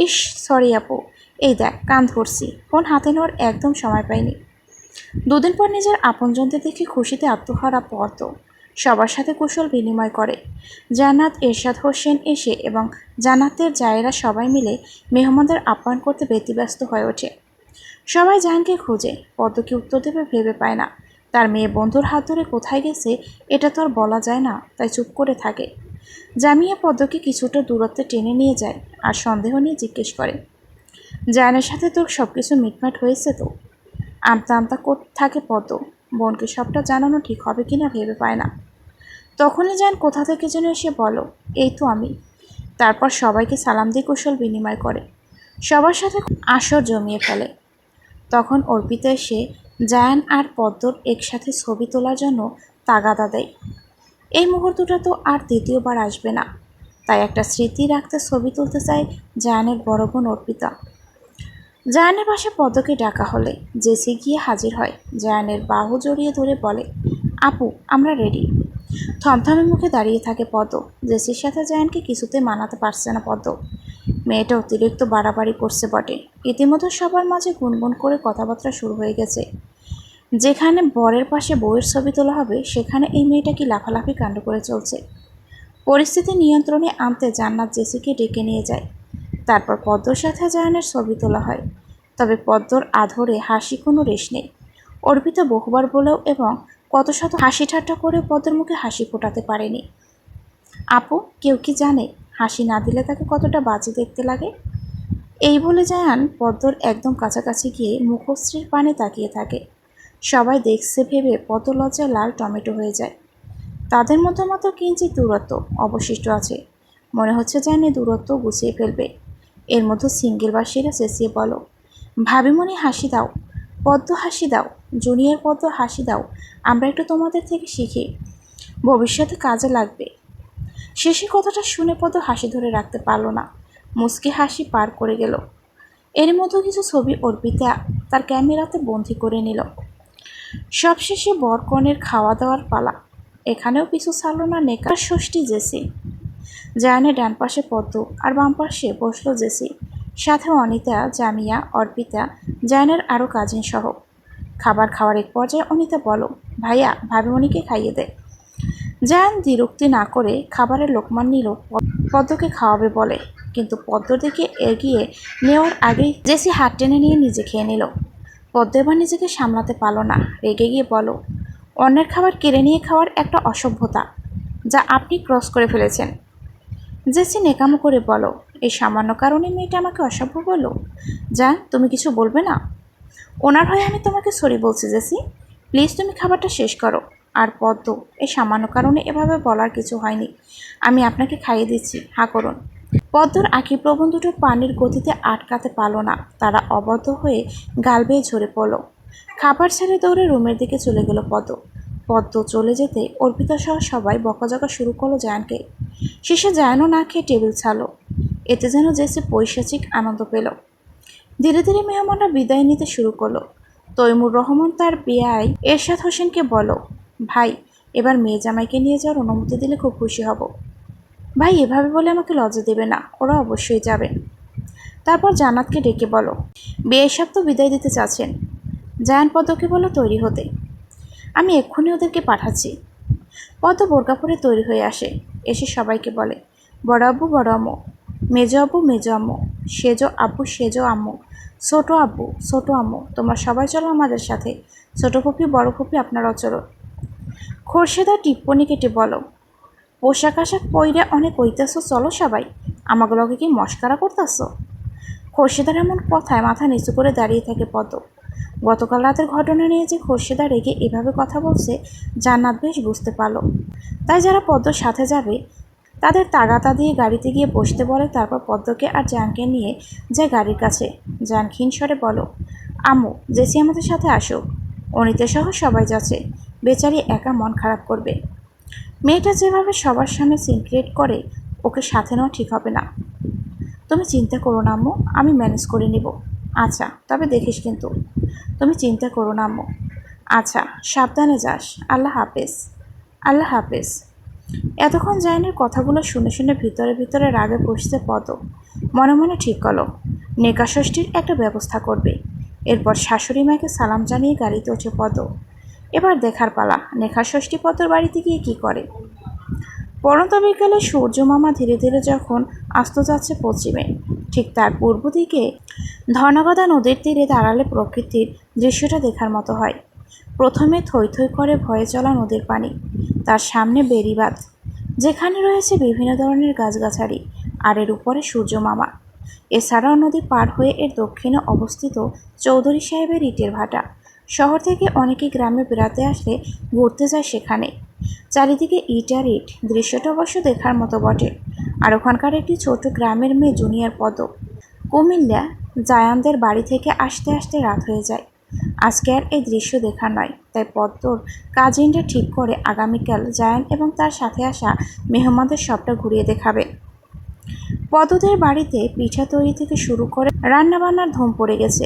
ইস, সরি আপু। এই দেখ কান ধরছি, ফোন হাতে নেওয়ার একদম সময় পাইনি। 2 দিন পর নিজের আপনজনদের দেখে খুশিতে আত্মহারা পদ্ম সবার সাথে কুশল বিনিময় করে। জান্নাত, এরশাদ হোসেন এসে এবং জান্নাতের জায়েরা সবাই মিলে মেহমানদের আপ্যায়ন করতে ব্যতিব্যস্ত হয়ে ওঠে। সবাই জাহানকে খোঁজে, পদ্মকে উত্তর দেবে ভেবে পায় না। তার মেয়ে বন্ধুর হাত ধরে কোথায় গেছে এটা তো আর বলা যায় না, তাই চুপ করে থাকে। জামিয়া পদ্মকে কিছুটা দূরত্বে টেনে নিয়ে যায় আর সন্দেহ নিয়ে জিজ্ঞেস করে, জায়ানের সাথে তোর সব কিছু মিটমাট হয়েছে তো? আমতা আমতা থাকে পদ্ম। বোনকে সবটা জানানো ঠিক হবে কিনা ভেবে পায় না। তখনই যান কোথা থেকে যেন এসে বলো, এই তো আমি। তারপর সবাইকে সালাম দিয়ে কুশল বিনিময় করে, সবার সাথে আসর জমিয়ে ফেলে। তখন অর্পিতা এসে জায়ান আর পদ্মর একসাথে ছবি তোলার জন্য তাগাদা দেয়। এই মুহূর্তটা তো আর দ্বিতীয়বার আসবে না, তাই একটা স্মৃতি রাখতে ছবি তুলতে চায় জায়ানের বড় বোন অর্পিতা। জায়ানের পাশে পদ্মকে ডাকা হলে জেসি গিয়ে হাজির হয়। জায়ানের বাহু জড়িয়ে ধরে বলে, আপু আমরা রেডি। থমথমে মুখে দাঁড়িয়ে থাকে পদ্ম। জেসির সাথে জায়ানকে কিছুতে মানাতে পারছে না পদ্ম। মেয়েটা অতিরিক্ত বাড়াবাড়ি করছে বটে। ইতিমধ্যে সবার মাঝে গুনগুন করে কথাবার্তা শুরু হয়ে গেছে। যেখানে বরের পাশে বউয়ের ছবি তোলা হবে সেখানে এই মেয়েটা কি লাফালাফি কাণ্ড করে চলছে। পরিস্থিতি নিয়ন্ত্রণে আনতে জান্নাত জেসিকে ডেকে নিয়ে যায়। তারপর পদ্মর সাথে জায়ানের ছবি তোলা হয়। তবে পদ্মর আধরে হাসি কোনো রেশ নেই। অর্পিতা বহুবার বলেও এবং কত শত হাসি ঠাট্টা করে পদ্মর মুখে হাসি ফোটাতে পারেনি। আপু, কেউ কি জানে হাসি না দিলে তাকে কতটা বাজে দেখতে লাগে? এই বলে জায়ান পদ্মর একদম কাছাকাছি গিয়ে মুখশ্রীর পানে তাকিয়ে থাকে। সবাই দেখছে ভেবে পদ্ম লজ্জায় লাল টমেটো হয়ে যায়। তাদের মধ্যে মাত্র কিঞ্চিত দূরত্ব অবশিষ্ট আছে। মনে হচ্ছে জায়ান দূরত্ব গুছিয়ে ফেলবে। এর মধ্যে সিঙ্গেলবাসীরা চেঁচিয়ে বলো, ভাবিমণি হাসি দাও, পদ্ম হাসি দাও, জুনিয়র পদ্ম হাসি দাও, আমরা একটু তোমাদের থেকে শিখি, ভবিষ্যতে কাজে লাগবে। শেষের কথাটা শুনে পদ্ম হাসি ধরে রাখতে পারল না, মুচকি হাসি পার করে গেল। এর মধ্যে কিছু ছবি অর্পিতা তার ক্যামেরাতে বন্দি করে নিল। সবশেষে বর কনের খাওয়া দাওয়ার পালা। এখানেও পিছু ছাড়ল না নেকার ষষ্ঠী জেসি। জায়ানের ডান পাশে পদ্ম আর বাম পাশে বসলো জেসি, সাথে অনিতা, জামিয়া, অর্পিতা, জায়ানের আরও কাজিন সহ। খাবার খাওয়ার এক পর্যায়ে অনিতা বলো, ভাইয়া ভাবিমণিকে খাইয়ে দে। জায়ান দ্বিরুক্তি না করে খাবারের লোকমান নিল, পদ্মকে খাওয়াবে বলে। কিন্তু পদ্মর দিকে এগিয়ে নেওয়ার আগেই জেসি হাত টেনে নিয়ে নিজে খেয়ে নিল। পদ্ম এবার নিজেকে সামলাতে পারল না, রেগে গিয়ে বলো, অন্যের খাবার কেড়ে নিয়ে খাওয়ার একটা অসভ্যতা, যা আপনি ক্রস করে ফেলেছেন। জেসি নেকামো করে বলো, এই সামান্য কারণে মেয়েটা আমাকে অসভ্য বলল। জান, তুমি কিছু বলবে না? ওনার হয়ে আমি তোমাকে সরি বলছি জেসি, প্লিজ তুমি খাবারটা শেষ করো। আর পদ্ম, এই সামান্য কারণে এভাবে বলার কিছু হয়নি, আমি আপনাকে খাইয়ে দিচ্ছি, হা করুন। পদ্মর আঁখি প্রবণ দুটো পানির গতিতে আটকাতে পারল না, তারা অবদ্ধ হয়ে গাল বেয়ে ঝরে পড়ল। খাবার ছেড়ে দৌড়ে রুমের দিকে চলে গেল পদ্ম। পদ্ম চলে যেতে অর্পিতা সহ সবাই বকাঝকা শুরু করলো জায়ানকে। শেষে জায়ানও না খেয়ে টেবিল ছাড়লো। এতে যেন জেসি পৈশাচিক আনন্দ পেল। ধীরে ধীরে মেহমানরা বিদায় নিতে শুরু করলো। তৈমুর রহমান তার বেয়াই এরশাদ হোসেনকে বলো, ভাই, এবার মেয়ে জামাইকে নিয়ে যাওয়ার অনুমতি দিলে খুব খুশি হব। ভাই, এভাবে বলে আমাকে লজ্জা দেবে না, ওরা অবশ্যই যাবে। তারপর জান্নাতকে ডেকে বলো, বিয়ে সাহেব তো বিদায় দিতে চাচ্ছেন। জায়ান পদ্মকে বলো তৈরি হতে, আমি এক্ষুনি ওদেরকে পাঠাচ্ছি। পদ্ম বোরকা পরে তৈরি হয়ে আসে, এসে সবাইকে বলে, বড় আব্বু বড় আম্মু, মেজো আব্বু মেজো আম্মু, সেজো আব্বু সেজো আম্মু, ছোটো আব্বু ছোটো আম্মু, তোমরা সবাই চলো আমাদের সাথে। ছোটো ফুপি বড় ফুপি আপনারাও চলো। খোরশেদা টিপ্পনি কেটে বলো, পোশাক আশাক পইরা অনেক হইতেছো, চলো সবাই, আমাগুলোকে কি মস্কারা করতেছো? খোরশেদার এমন কথায় মাথা নিচু করে দাঁড়িয়ে থাকে পদ্ম। গতকাল রাতের ঘটনা নিয়ে যে খোরশেদা রেগে এভাবে কথা বলছে জান্নাত বেশ বুঝতে পারল। তাই যারা পদ্মর সাথে যাবে তাদের তাগাতা দিয়ে গাড়িতে গিয়ে বসতে বলে। তারপর পদ্মকে আর জানকে নিয়ে যায় গাড়ির কাছে। জান ক্ষীণ স্বরে বলো, আম্মু, জেসি আমাদের সাথে আসুক, অনিতা সহ সবাই যাচ্ছে, বেচারি একা মন খারাপ করবে। মেয়েটা যেভাবে সবার সামনে সিনক্রিয়েট করে, ওকে সাথে নেওয়া ঠিক হবে না। তুমি চিন্তা করো না আম্মু, আমি ম্যানেজ করে নিব। আচ্ছা, তবে দেখিস কিন্তু। তুমি চিন্তা করো না আম্মু। আচ্ছা, সাবধানে যাস। আল্লাহ হাফেজ। আল্লাহ হাফেজ। এতক্ষণ জাইনের কথাগুলো শুনে শুনে ভিতরে ভিতরে রাগে বসতে পদ মনে মনে ঠিক করলো নেকা ষষ্ঠীর একটা ব্যবস্থা করবে। এরপর শাশুড়ি মাকে সালাম জানিয়ে গাড়িতে ওঠে পদ। এবার দেখার পালা নেকা ষষ্ঠী পদর বাড়িতে গিয়ে কী করে। পরন্ত বিকালে সূর্য মামা ধীরে ধীরে যখন আস্ত যাচ্ছে পশ্চিমে, ঠিক তার পূর্ব দিকে ধর্নাগদা নদীর তীরে দাঁড়ালে প্রকৃতির দৃশ্যটা দেখার মতো হয়। প্রথমে থই থই করে ভয়ে চলা নদীর পানি, তার সামনে বেড়িবাঁধ, যেখানে রয়েছে বিভিন্ন ধরনের গাছগাছালি, আর এর উপরে সূর্য মামা। এছাড়াও নদী পার হয়ে এর দক্ষিণে অবস্থিত চৌধুরী সাহেবের ইটের ভাটা। শহর থেকে অনেকে গ্রামে বেড়াতে আসলে ঘুরতে যায় সেখানে। চারিদিকে ইট আর ইট, দৃশ্যটা অবশ্য দেখার মতো বটে। আর ওখানকার একটি ছোট গ্রামের মেয়ে জুনিয়র পদ কুমিল্লা জায়ানদের বাড়ি থেকে আসতে আসতে রাত হয়ে যায়। আজকে আর এই দৃশ্য দেখার নয়, তাই পদ্মর কাজিনরা ঠিক করে আগামীকাল জায়ান এবং তার সাথে আসা মেহমানদের সবটা ঘুরিয়ে দেখাবে। পদ্মদের বাড়িতে পিঠা তৈরি থেকে শুরু করে রান্নাবান্নার ধুম পড়ে গেছে।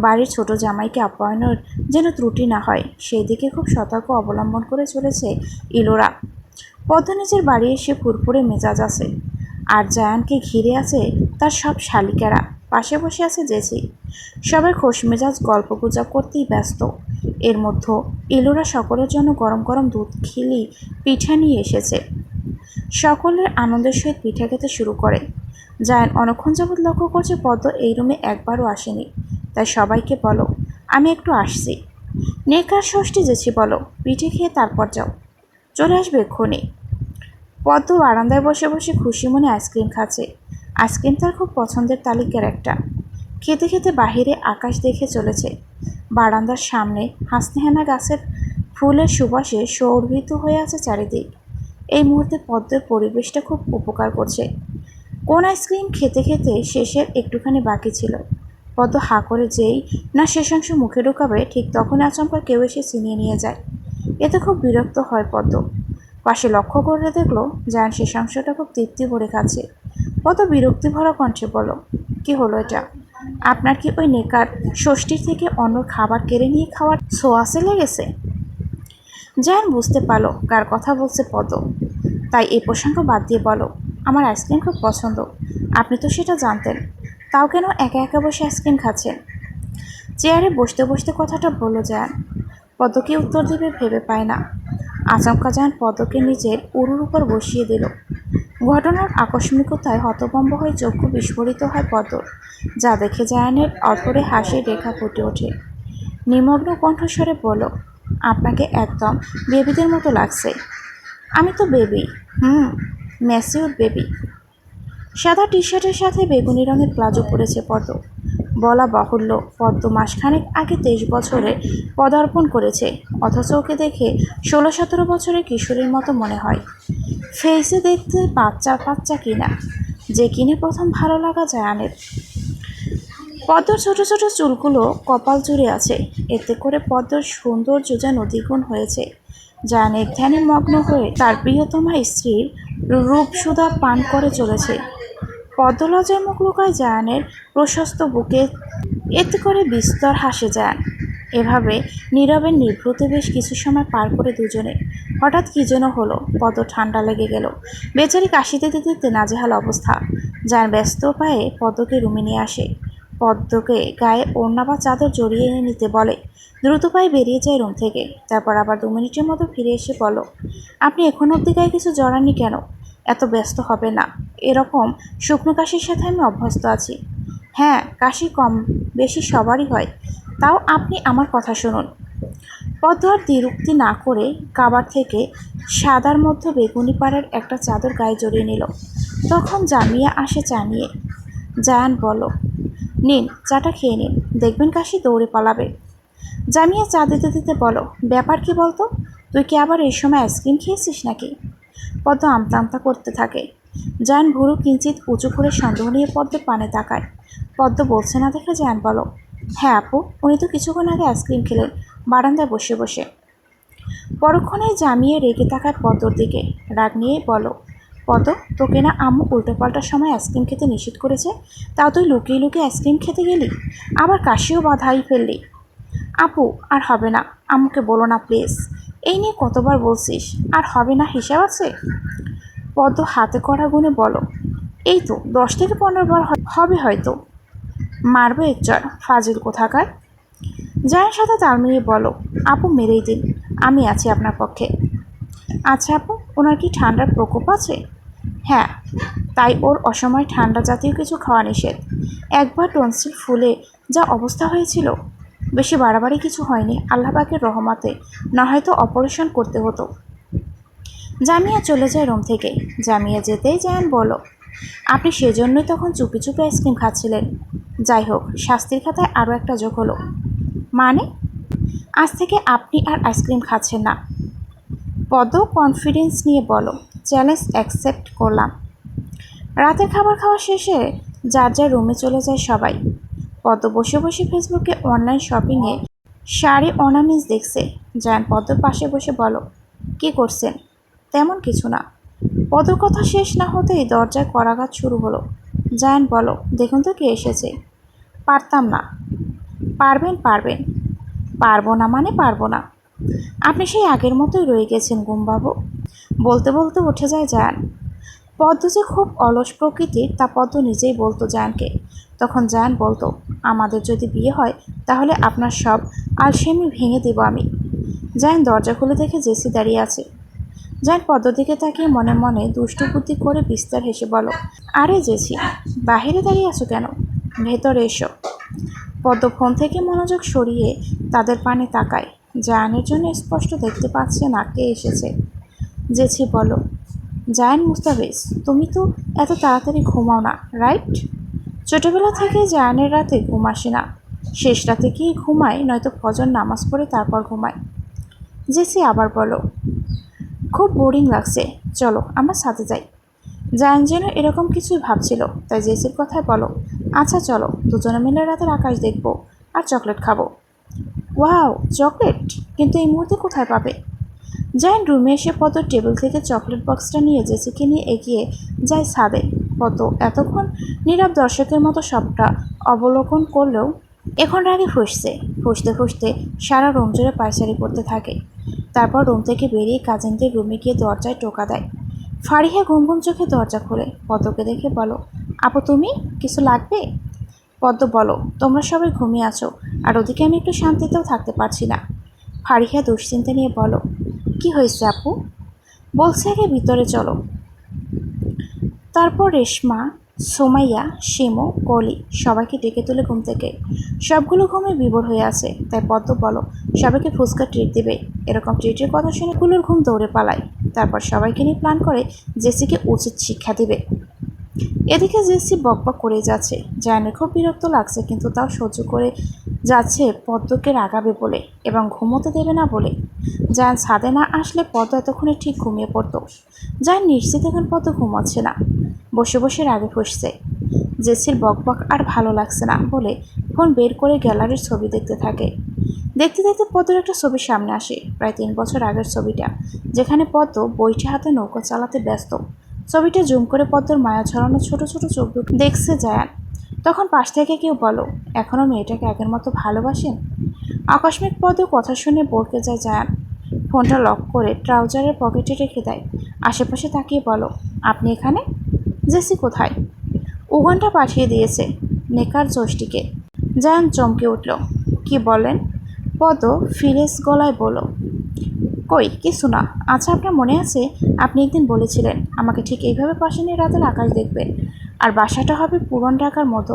বাড়ির ছোট জামাইকে আপ্যায়নের যেন ত্রুটি না হয় সেই দিকে খুব সতর্ক অবলম্বন করে চলেছে ইলোরা। পদ্ম নিজের বাড়ি এসে ফুরফুরে মেজাজ আছে, আর জায়ানকে ঘিরে আছে তার সব শালিকারা। পাশে বসে আছে জেসি। সবাই খোশমেজাজ গল্পগুজব করতেই ব্যস্ত। এর মধ্যে ইলোরা সকলের জন্য গরম গরম দুধ খিলি পিঠা নিয়ে এসেছে। সকলের আনন্দের সহিত পিঠা খেতে শুরু করে। জায়ান অনেকক্ষণ যাবৎ লক্ষ্য করছে পদ্ম এই রুমে একবারও আসেনি, তাই সবাইকে বলো, আমি একটু আসছি। নেকার ষষ্ঠী জেছি বলো, পিঠে খেয়ে তারপর যাও, চলে আসবে এক্ষুনি। পদ্ম বারান্দায় বসে বসে খুশি মনে আইসক্রিম খাচ্ছে। আইসক্রিম তার খুব পছন্দের তালিকার একটা। খেতে খেতে বাহিরে আকাশ দেখে চলেছে। বারান্দার সামনে হাসনেহেনা গাছের ফুলের সুবাসে সৌরভিত হয়ে আছে চারিদিক। এই মুহূর্তে পদ্মের পরিবেশটা খুব উপকার করছে। কোন আইসক্রিম খেতে খেতে শেষের একটুখানি বাকি ছিল। পদ্ম হা করে যেই না শেষাংশ মুখে ঢোকাবে, ঠিক তখনই আচমকা কেউ এসে ছিনিয়ে নিয়ে যায়। এতে খুব বিরক্ত হয় পদ্ম। পাশে লক্ষ্য করে দেখলো জায়ান শেষাংশটা খুব তৃপ্তি ভরে খাচ্ছে। পদ্ম বিরক্তি ভরা কণ্ঠে বলো, কি হলো এটা? আপনার কি ওই নেকার ষষ্ঠীর থেকে অন্য খাবার কেড়ে নিয়ে খাওয়ার ছোঁয়াচে লেগেছে? জায়ান বুঝতে পারলো কার কথা বলছে পদ্ম, তাই এই প্রসঙ্গ বাদ দিয়ে বলো, আমার আইসক্রিম খুব পছন্দ, আপনি তো সেটা জানতেন, তাও কেন একা একা বসে আইসক্রিম খাচ্ছেন? চেয়ারে বসতে বসতে কথাটা বলল জায়ান। পদ্ম কি উত্তর দেবে ভেবে পায় না। আচমকা জায়ান পদ্মকে নিজের উরুর উপর বসিয়ে দিল। ঘটনার আকস্মিকতায় হতভম্ব হয়ে চক্ষু বিস্ফোরিত হয় পদ্মর, যা দেখে জায়ানের অধরে হাসির রেখা ফুটে ওঠে। নিমগ্ন কণ্ঠস্বরে বলল, আপনাকে একদম বেবিদের মতো লাগছে। আমি তো বেবি। ম্যাসিউর বেবি। সাদা টি শার্টের সাথে বেগুনি রঙের প্লাজো পরেছে পদ্ম। বলা বাহুল্য, পদ্ম মাসখানেক আগে 23 বছরে পদার্পণ করেছে, অথচ ওকে দেখে 16-17 বছরের কিশোরীর মতো মনে হয়। ফেসে দেখতে বাচ্চা বাচ্চা কিনা, যে কিনে প্রথম ভালো লাগা জায়ানের। পদ্মর ছোট ছোট চুলগুলো কপাল জুড়ে আছে, এতে করে পদ্মর সৌন্দর্য যেন দ্বিগুণ হয়েছে। জায়ানের ধ্যানে মগ্ন হয়ে তার প্রিয়তমা স্ত্রীর রূপসুধা পান করে চলেছে। পদ্মলজায় মুখ লুকায় জায়ানের প্রশস্ত বুকে, এতে করে বিস্তর হাসে জায়ান। এভাবে নীরবে নিভৃতে বেশ কিছু সময় পার করে দুজনে। হঠাৎ কি যেন হলো, পদ্ম ঠান্ডা লেগে গেল। বেচারি কাশিতে দিতে দিতে নাজেহাল অবস্থা। জায়ান ব্যস্ত পায়ে পদ্মকে রুমে নিয়ে আসে। পদ্মকে গায়ে ওড়না বা চাদর জড়িয়ে নিতে বলে। দ্রুত পায়ে বেরিয়ে যায় রুম থেকে। তারপর আবার 2 মিনিটের মতো ফিরে এসে বলো, আপনি এখন অবধি গায়ে কিছু জড়াননি কেন? এত ব্যস্ত হবে না, এরকম শুকনো কাশির সাথে আমি অভ্যস্ত আছি। হ্যাঁ, কাশি কম বেশি সবারই হয়, তাও আপনি আমার কথা শুনুন। পদ্ম আর দ্বিরুক্তি না করে কাবার থেকে সাদার মধ্যে বেগুনি পাড়ের একটা চাদর গায়ে জড়িয়ে নিল। তখন জামিয়া আসে চা নিয়ে। জায়ান বলো, নিন চাটা খেয়ে নিন, দেখবেন কাশি দৌড়ে পালাবে। জামিয়া চা দিতে দিতে বলো, ব্যাপার কি বলতো, তুই কি আবার এই সময় আইসক্রিম খেয়েছিস নাকি? পদ্ম আমতা আমতা করতে থাকে। জায়ান ভুরু কিঞ্চিত উঁচু করে সন্দেহ নিয়ে পদ্মের পানে তাকায়। পদ্ম বলছে না দেখে জায়ান বলো, হ্যাঁ আপু, উনি তো কিছুক্ষণ আগে আইসক্রিম খেলেন বারান্দায় বসে বসে। পরক্ষণে জামিয়ে রেগে তাকায় পদ্মর দিকে, রাগ নিয়েই বলো, পদ্ম, তোকে না আম্মু উল্টোপাল্টার সময় আইসক্রিম খেতে নিষেধ করেছে, তাও তুই লুকিয়ে লুকিয়ে আইসক্রিম খেতে গেলি, আবার কাশিও বাধাই ফেললি। আপু, আর হবে না, আম্মুকে বলো না প্লিজ। এই নিয়ে কতবার বলছিস, আর হবে না হিসাব আছে? পদ্ম হাতে করা গুনে বলো, এই তো 10 থেকে 15 বার হবে হয়তো। মারবো এক চড়, ফাজিল কোথাকার। জায়ের সাথে তাল মিলিয়ে বলো, আপু মেরেই দিন, আমি আছি আপনার পক্ষে। আচ্ছা আপু, ওনার কি ঠান্ডার প্রকোপ আছে? হ্যাঁ, তাই ওর অসময় ঠান্ডা জাতীয় কিছু খাওয়া নিষেধ। একবার টনসিল ফুলে যা অবস্থা হয়েছিল, বেশি বাড়াবাড়ি কিছু হয়নি আল্লাহ পাকের রহমতে, না হয়তো অপারেশন করতে হতো। জামিয়া চলে যায় রুম থেকে। জামিয়া যেতেই জায়ান বলো, আপনি সেজন্যই তখন চুপি চুপি আইসক্রিম খাচ্ছিলেন। যাই হোক, শাস্তির খাতায় আরও একটা যোগ হলো। মানে? আজ থেকে আপনি আর আইসক্রিম খাচ্ছেন না। পদ্ম কনফিডেন্স নিয়ে বলো, চ্যালেঞ্জ অ্যাকসেপ্ট করলাম। রাতের খাবার খাওয়া শেষে যার যার রুমে চলে যায় সবাই। পদ্ম বসে বসে ফেসবুকে অনলাইন শপিংয়ে শাড়ি অর্নামেন্টস দেখছে। জায়ান পদ্মর পাশে বসে বলো, কি করছেন? তেমন কিছু না। পদ্মর কথা শেষ না হতেই দরজায় করাঘাত শুরু হলো। জায়ান বলো, দেখুন তো কে এসেছে। পারতাম না। পারবেন পারবেন। পারবো না মানে পারবো না। আপনি সেই আগের মতোই রয়ে গেছেন গুমবাবু। বলতে বলতে উঠে যায় জায়ান। পদ্ম যে খুব অলস প্রকৃতির তা পদ্ম নিজেই বলতো জায়ানকে। তখন জায়ান বলতো, আমাদের যদি বিয়ে হয় তাহলে আপনার সব আলসেমি ভেঙে দেব আমি। জায়ান দরজা খুলে দেখে জেসি দাঁড়িয়ে আছে। জায়ান পদ্মর দিকে তাকিয়ে মনে মনে দুষ্টু বুদ্ধি করে বিস্তার হেসে বলো, আরে জেসি, বাহিরে দাঁড়িয়ে আছো কেন? ভেতরে এসো। পদ্ম ফোন থেকে মনোযোগ সরিয়ে তাদের পানে তাকায়। জায়ানের জন্য স্পষ্ট দেখতে পাচ্ছে না কে এসেছে। জেসি বলো, জায়ান মুস্তাফিজ, তুমি তো এত তাড়াতাড়ি ঘুমাও না, রাইট? ছোটবেলা থেকে জায়ানের রাতে ঘুম আসে না। শেষ রাতে কি ঘুমায়, নয়তো ফজর নামাজ পড়ে তারপর ঘুমায়। জেসি আবার বলো, খুব বোরিং লাগছে, চলো আমরা সাথে যাই। জায়ান যেন এরকম কিছুই ভাবছিল, তাই জেসির কথায় বলো, আচ্ছা চলো, দুজনে মিলে রাতের আকাশ দেখবো আর চকলেট খাবো। Wow, chocolate? কিন্তু এই মুহূর্তে কোথায় পাবে? জায়ান রুমে এসে পদ্ম টেবিল থেকে চকলেট বক্সটা নিয়ে জেসিকে নিয়ে এগিয়ে যায় ছাদে। পদ্ম এতক্ষণ নীরব দর্শকের মতো সবটা অবলোকন করলেও এখন রাগে ফুঁসছে। ফুঁসতে ফুঁসতে সারা রুম জুড়ে পায়চারি করতে থাকে। তারপর রুম থেকে বেরিয়ে কাজিনদের রুমে গিয়ে দরজায় টোকা দেয়। ফারিহা ঘুম ঘুম চোখে দরজা খোলে। পদ্মকে দেখে বলো, আপু তুমি, কিছু লাগবে? পদ্ম বলো, তোমরা সবাই ঘুমিয়ে আছো, আর ওদিকে আমি একটু শান্তিতেও থাকতে পারছি না। ফারিহা দুশ্চিন্তা নিয়ে বলো, কি হয়েছে আপু? বলছে আগে ভিতরে চলো। তারপর রেশমা, সোমাইয়া, শিমু, কলি সবাইকে ডেকে তুলে ঘুম থেকে। সবগুলো ঘুমে বিভোর হয়ে আছে, তাই পদ্ম বলো সবাইকে ফুচকা ট্রিট দিবে। এরকম ট্রিটের কথা শুনে গুলোর ঘুম দৌড়ে পালায়। তারপর সবাইকে নিয়ে প্ল্যান করে জেসিকে উচিত শিক্ষা দিবে। এদিকে জেসি বকবক করেই যাচ্ছে। জায়ানের খুব বিরক্ত লাগছে, কিন্তু তাও সহ্য করে যাচ্ছে পদ্মকে রাগাবে বলে এবং ঘুমোতে দেবে না বলে। জায়ান ছাদে না আসলে পদ্ম এতক্ষণে ঠিক ঘুমিয়ে পড়তো। জায়ান নিশ্চিত এখন পদ্ম ঘুমাচ্ছে না, বসে বসে রাগে ফুঁসছে। জেসির বকবক আর ভালো লাগছে না বলে ফোন বের করে গ্যালারির ছবি দেখতে থাকে। দেখতে দেখতে পদ্মর একটা ছবির সামনে আসে, প্রায় 3 বছর আগের ছবিটা, যেখানে পদ্ম বইটি হাতে নৌকা চালাতে ব্যস্ত। ছবিটা জুম করে পদ্মর মায়া ছড়ানো ছোট ছোট চোখ দুটো দেখছে জায়ান। তখন পাশ থেকে কেউ বলো, এখনও মেয়েটাকে আগের মতো ভালোবাসেন? আকস্মিক পদ্ম কথা শুনে বরকে যায় জায়ান। ফোনটা লক করে ট্রাউজারের পকেটে রেখে দেয়। আশেপাশে তাকিয়ে বলো, আপনি এখানে? জেসি কোথায়? উগানটা পাঠিয়ে দিয়েছে নেকার জোশটিকে। জায়ান চমকে উঠল। কি বলেন? পদ্ম ফিরেস গলায় বলো, কই কিছু না। আচ্ছা, আপনার মনে আছে আপনি একদিন বলেছিলেন আমাকে ঠিক এইভাবে পাশে নিয়ে রাতের আকাশ দেখবেন, আর বাসাটা হবে পুরন ঢাকার মতো।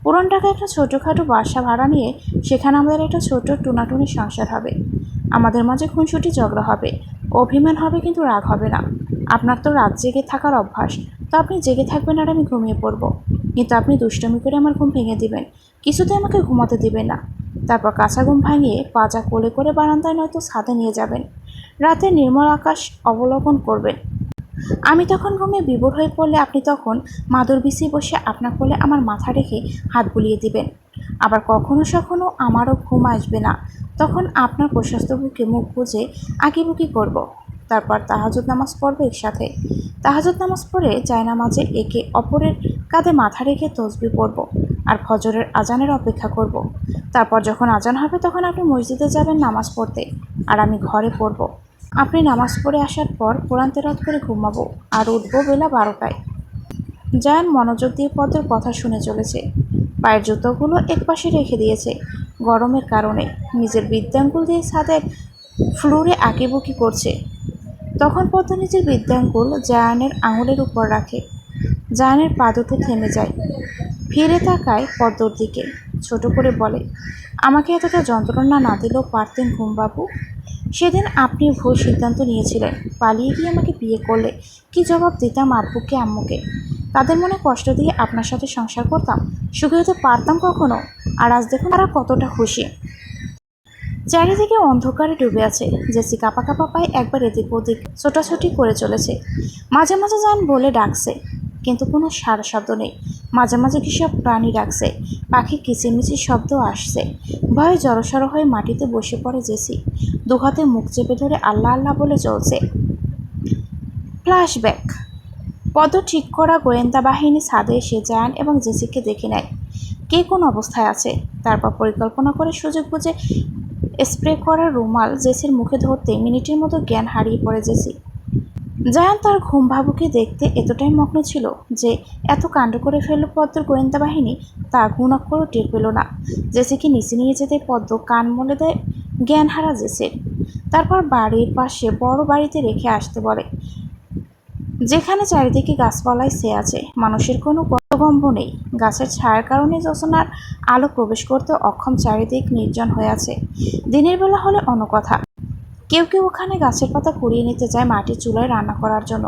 পুরন ঢাকায় একটা ছোটোখাটো বাসা ভাড়া নিয়ে সেখানে আমাদের একটা ছোট টুনাটুনি সংসার হবে। আমাদের মাঝে খুনসুটি ঝগড়া হবে, অভিমান হবে, কিন্তু রাগ হবে না। আপনার তো রাত জেগে থাকার অভ্যাস, তো আপনি জেগে থাকবেন আর আমি ঘুমিয়ে পড়ব। কিন্তু আপনি দুষ্টমি করে আমার ঘুম ভেঙে দিবেন, কিছুতে আমাকে ঘুমাতে দিবেন না। তারপর কাঁচা ঘুম ভাঙিয়ে পাজা কোলে করে বারান্দায় নয়তো ছাদে নিয়ে যাবেন। রাতে নির্মল আকাশ অবলোকন করবেন। আমি তখন ঘুমিয়ে বিভোর হয়ে পড়লে আপনি তখন মাদুর বিছিয়ে বসে আপনার কোলে আমার মাথা রেখে হাত বুলিয়ে দিবেন। আবার কখনো সখনো আমারও ঘুম আসবে না, তখন আপনার প্রশস্ত বুকে মুখ গুজে আঁকিবুকি করব। তারপর তাহাজ্জুদ নামাজ পড়বে একসাথে। তাহাজ্জুদ নামাজ পড়ে জায়নামাজে একে অপরের কাঁধে মাথা রেখে তসবিহ পড়ব আর ফজরের আজানের অপেক্ষা করব। তারপর যখন আজান হবে তখন আপনি মসজিদে যাবেন নামাজ পড়তে, আর আমি ঘরে পড়ব। আপনি নামাজ পড়ে আসার পর কোরআন তেলাওয়াত করে ঘুমাবো আর উঠবো বেলা 12টায়। জায়ান মনোযোগ দিয়ে পদ্মের কথা শুনে চলেছে। পায়ের জুতোগুলো একপাশে রেখে দিয়েছে গরমের কারণে। নিজের বৃদ্ধাঙ্গুল দিয়ে ছাদের ফ্লোরে আঁকিবুকি করছে। তখন পদ্ম নিজের বৃদ্ধাঙ্গুল জায়ানের আঙুলের উপর রাখে। জায়ানের পা দুটো থেমে যায়, ফিরে তাকায় পদ্মর দিকে, ছোট করে বলে, আমাকে এতটা যন্ত্রণা না দিলেও পারতেন ঘুমবাবু। সেদিন আপনি ভুল সিদ্ধান্ত নিয়েছিলেন, পালিয়ে গিয়ে আমাকে বিয়ে করলে কি জবাব দিতাম আব্বুকে আম্মুকে? তাদের মনে কষ্ট দিয়ে আপনার সাথে সংসার করতাম, সুখী হতে পারতাম কখনো? আর আজ দেখুন তারা কতটা খুশি। চারিদিকে অন্ধকারে ডুবে আছে। জেসি কাঁপা কাঁপা পায়ে একবার এদিক ওদিক ছোটাছুটি করে চলেছে। মাঝে মাঝে যান বলে ডাকছে, কিন্তু কোনো সারা শব্দ নেই। মাঝে মাঝে কিসব প্রাণী ডাকছে, পাখি কিচিরমিচির শব্দ আসছে। ভয়ে জড়সড় হয়ে মাটিতে বসে পড়ে জেসি। দুহাতে মুখ চেপে ধরে আল্লাহ আল্লাহ বলে চলছে। ফ্ল্যাশব্যাক। পদ ঠিক করা গোয়েন্দা বাহিনী ছাদে এসে জায়ান এবং জেসিকে দেখে নেয় কে কোন অবস্থায় আছে। তারপর পরিকল্পনা করে সুযোগ বুঝে স্প্রে করা রুমাল জেসির মুখে ধরতে মিনিটের মতো জ্ঞান হারিয়ে পড়ে জেসি। জায়ান তার ঘুম ভাবুকে দেখতে এতটাই মগ্ন ছিল যে এত কাণ্ড করে ফেলল পদ্মর গোয়েন্দা বাহিনী তা গুণাক্ষরও টের পেল না। জেসিকে নিচে নিয়ে যেতে পদ্ম কান মলে দেয় জ্ঞান হারা জেসির। তারপর বাড়ির পাশে বড় বাড়িতে রেখে আসতে বলে, যেখানে চারিদিকে গাছপালায় ছেয়ে আছে, মানুষের কোনো পদগম্ভ নেই। গাছের ছায়ার কারণে জ্যোৎস্নার আলো প্রবেশ করতে অক্ষম, চারিদিক নির্জন হয়ে আছে। দিনের বেলা হলে অন্য কথা, কেউ কেউ ওখানে গাছের পাতা কুড়িয়ে নিতে যায় মাটির চুলায় রান্না করার জন্য,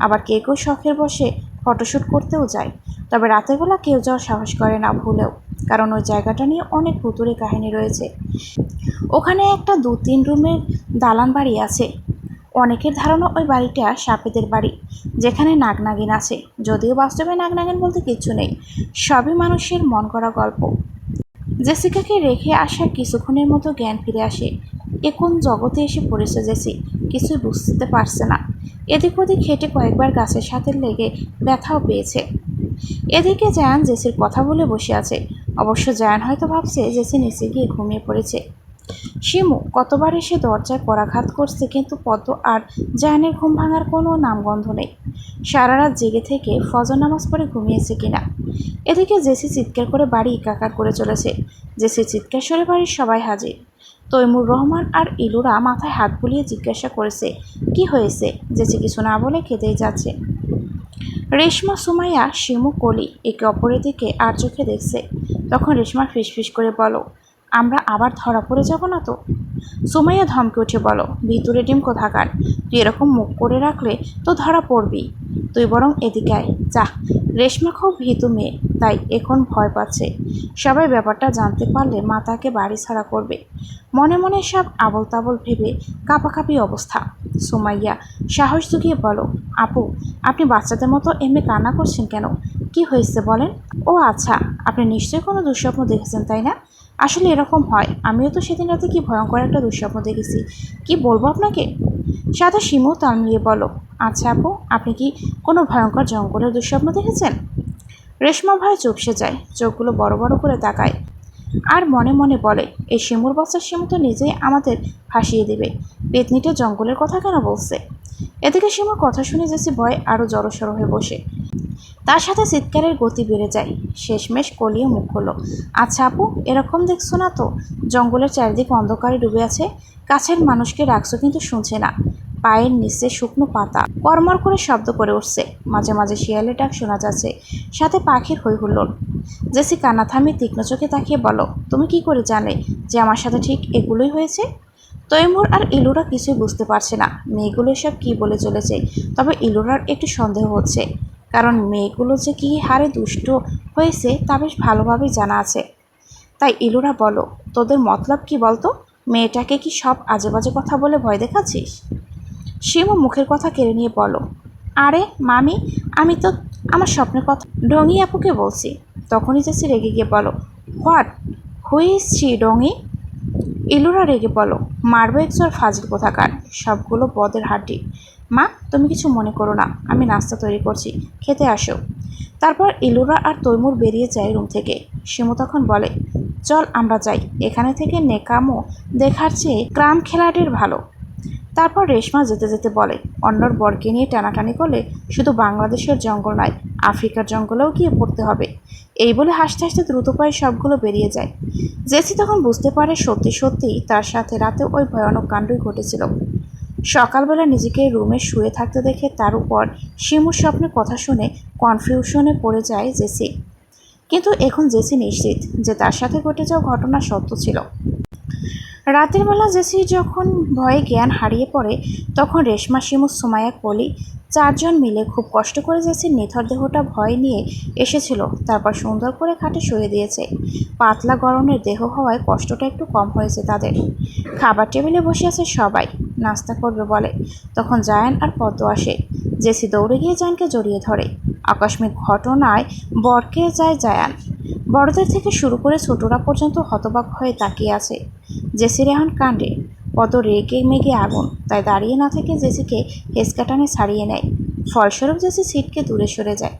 আবার কেউ কেউ শখের বসে ফটোশ্যুট করতেও যায়। তবে রাতের বেলা কেউ যাওয়ার সাহস করে না ভুলেও, কারণ ওই জায়গাটা নিয়ে অনেক ভুতুড়ে কাহিনী রয়েছে। ওখানে একটা 2-3 রুমের দালান বাড়ি আছে। অনেকের ধারণা ওই বাড়িটা সাপেদের বাড়ি, যেখানে নাগনাগিন আছে। যদিও বাস্তবে নাগনাগিন বলতে কিচ্ছু নেই, সবই মানুষের মন করা গল্প। জেসিকাকে রেখে আসার কিছুক্ষণের মতো জ্ঞান ফিরে আসে। এ কোন জগতে এসে পড়েছে জেসি, কিছুই বুঝতে পারছে না। এদিক ওদিক হেঁটে কয়েকবার গাছের সাথে লেগে ব্যথাও পেয়েছে। এদিকে জায়ান জেসির কথা বলে বসে আছে। অবশ্য জায়ান হয়তো ভাবছে জেসি নিচে গিয়ে ঘুমিয়ে পড়েছে। শিমু কতবার এসে দরজায় করাঘাত করছে, কিন্তু পদ্ম আর জায়ানের ঘুম ভাঙার কোনো নামগন্ধ নেই। সারা রাত জেগে থেকে ফজর নামাজ পড়ে ঘুমিয়েছে কিনা। এদিকে জেসি চিৎকার করে বাড়ি একাকার করে চলেছে। জেসি চিৎকার সরে বাড়ির সবাই হাজির। তৈমুর রহমান আর ইলুরা মাথায় হাত বুলিয়ে জিজ্ঞাসা করেছে, কি হয়েছে? জেসি কিছু না বলে খেতেই যাচ্ছে। রেশমা, সুমাইয়া, শিমু, কলি একে অপরের দিকে আর চোখে দেখছে। তখন রেশমা ফিসফিস করে বলো, আমরা আবার ধরা পড়ে যাব না তো? সুমাইয়া ধমকে উঠে বলো, ভিতরে ডিম কোথাকার, তুই এরকম মুখ করে রাখলে তো ধরা পড়বি। তুই বরং এদিকে আয় যা। রেশমা খুব ভীতু মেয়ে, তাই এখন ভয় পাচ্ছে। সবাই ব্যাপারটা জানতে পারলে মা তাকে বাড়ি ছাড়া করবে। মনে মনে সব আবল তাবল ভেবে কাঁপাকাঁপি অবস্থা। সুমাইয়া সাহস জুগিয়ে বলো, আপু আপনি বাচ্চাদের মতো এমনি কান্না করছেন কেন? কি হয়েছে বলেন? ও আচ্ছা, আপনি নিশ্চয়ই কোনো দুঃস্বপ্ন দেখেছেন তাই না? আসলে এরকম হয়, আমিও তো সেদিন রাতে কি ভয়ঙ্কর একটা দুঃস্বপ্ন দেখেছি। কি বলবো আপনাকে? সাদা শিমু তাল মিলিয়ে বলো, আচ্ছা আপু, আপনি কি কোনো ভয়ঙ্কর জঙ্গলের দুঃস্বপ্ন দেখেছেন? রেশমা ভয়ে চুপসে যায়, চোখগুলো বড় বড় করে তাকায় আর মনে মনে বলে, এই শিমুর বাচ্চা শিমু তো নিজেই আমাদের ফাঁসিয়ে দেবে। পেতনিটা জঙ্গলের কথা কেন বলছে? এদিকে শিমুর কথা শুনে জেসি ভয় আরও জড়সড় হয়ে বসে। তার সাথে চিৎকারের গতি বেড়ে যায়। শেষমেশ কলিয়ে মুখ হলো, আচ্ছা আপু, এরকম দেখছো না তো? জঙ্গলের চারিদিক অন্ধকারে ডুবে আছে। কাছের মানুষকে ডাকছো কিন্তু শুনছে না। পায়ের নিচে শুকনো পাতা কড়মড় করে শব্দ করে উঠছে। মাঝে মাঝে শিয়ালের ডাক শোনা যাচ্ছে, সাথে পাখির হৈ হুল্লোড়। জেসি কান্না থামিয়ে তীক্ষ্ণ চোখে তাকিয়ে বলো, তুমি কি করে জানলে যে আমার সাথে ঠিক এগুলোই হয়েছে? তৈমুর আর ইলুরা কিছুই বুঝতে পারছে না মেয়েগুলো সব কি বলে চলেছে। তবে ইলুরার একটু সন্দেহ হচ্ছে, কারণ মেয়েগুলো যে কি হারে দুষ্ট হয়েছে তা বেশ ভালোভাবেই জানা আছে। তাই ইলুরা বলো, তোদের মতলব কি বলতো? মেয়েটাকে কি সব আজে বাজে কথা বলে ভয় দেখাচ্ছিস? শিমু মুখের কথা কেড়ে নিয়ে বলো, আরে মামি, আমি তো আমার স্বপ্নের কথা ডঙি আপুকে বলছি। তখনই জেসি রেগে গিয়ে বলো, হোয়াট, হুইজ শি ডঙি? ইলুরা রেগে বলো, মারবো একজোর ফাজিল কোথাকার, সবগুলো বদের হাড্ডি। মা তুমি কিছু মনে করো না, আমি নাস্তা তৈরি করছি, খেতে আসো। তারপর ইলুরা আর তৈমুর বেরিয়ে যায় রুম থেকে। শিমু তখন বলে, চল আমরা যাই, এখানে থেকে নেকামো দেখার চেয়ে ক্রাম খেলাটির ভালো। তারপর রেশমা যেতে যেতে বলে, অন্যর বরকে নিয়ে টানাটানি করলে শুধু বাংলাদেশের জঙ্গল নয়, আফ্রিকার জঙ্গলেও গিয়ে পড়তে হবে। এই বলে হাসতে হাসতে দ্রুত পায়ে সবগুলো বেরিয়ে যায়। জেসি তখন বুঝতে পারে সত্যি সত্যিই তার সাথে রাতে ওই ভয়ানক কাণ্ডই ঘটেছিল। সকালবেলা নিজেকে রুমে শুয়ে থাকতে দেখে তার উপর শিমুর স্বপ্নের কথা শুনে কনফিউশনে পড়ে যায় জেসি। কিন্তু এখন জেসি নিশ্চিত যে তার সাথে ঘটে যাওয়া ঘটনা সত্য ছিল। রাতের বেলা জেসি যখন ভয়ে জ্ঞান হারিয়ে পড়ে, তখন রেশমা, শিমু, সুমাইয়া, কলি চারজন মিলে খুব কষ্ট করে জেসির নিথর দেহটা ভয় নিয়ে এসেছিল। তারপর সুন্দর করে খাটে শুয়ে দিয়েছে। পাতলা গরমের দেহ হওয়ায় কষ্টটা একটু কম হয়েছে তাদের। খাবার টেবিলে বসে আছে সবাই, নাস্তা করবে বলে। তখন জায়ান আর পদ্ম আসে। জেসি দৌড়ে গিয়ে জায়ানকে জড়িয়ে ধরে। আকস্মিক ঘটনায় বরকে যায় জায়ান। বড়দের থেকে শুরু করে ছোটরা পর্যন্ত হতবাক হয়ে তাকিয়ে আছে। জেসির এখন কাণ্ডে পদ্ম রেগে মেগে আগুন, তাই দাঁড়িয়ে না থেকে জেসিকে হেসকাটানে ছাড়িয়ে নেয়। ফলস্বরূপ জেসি ছিটকে দূরে সরে যায়।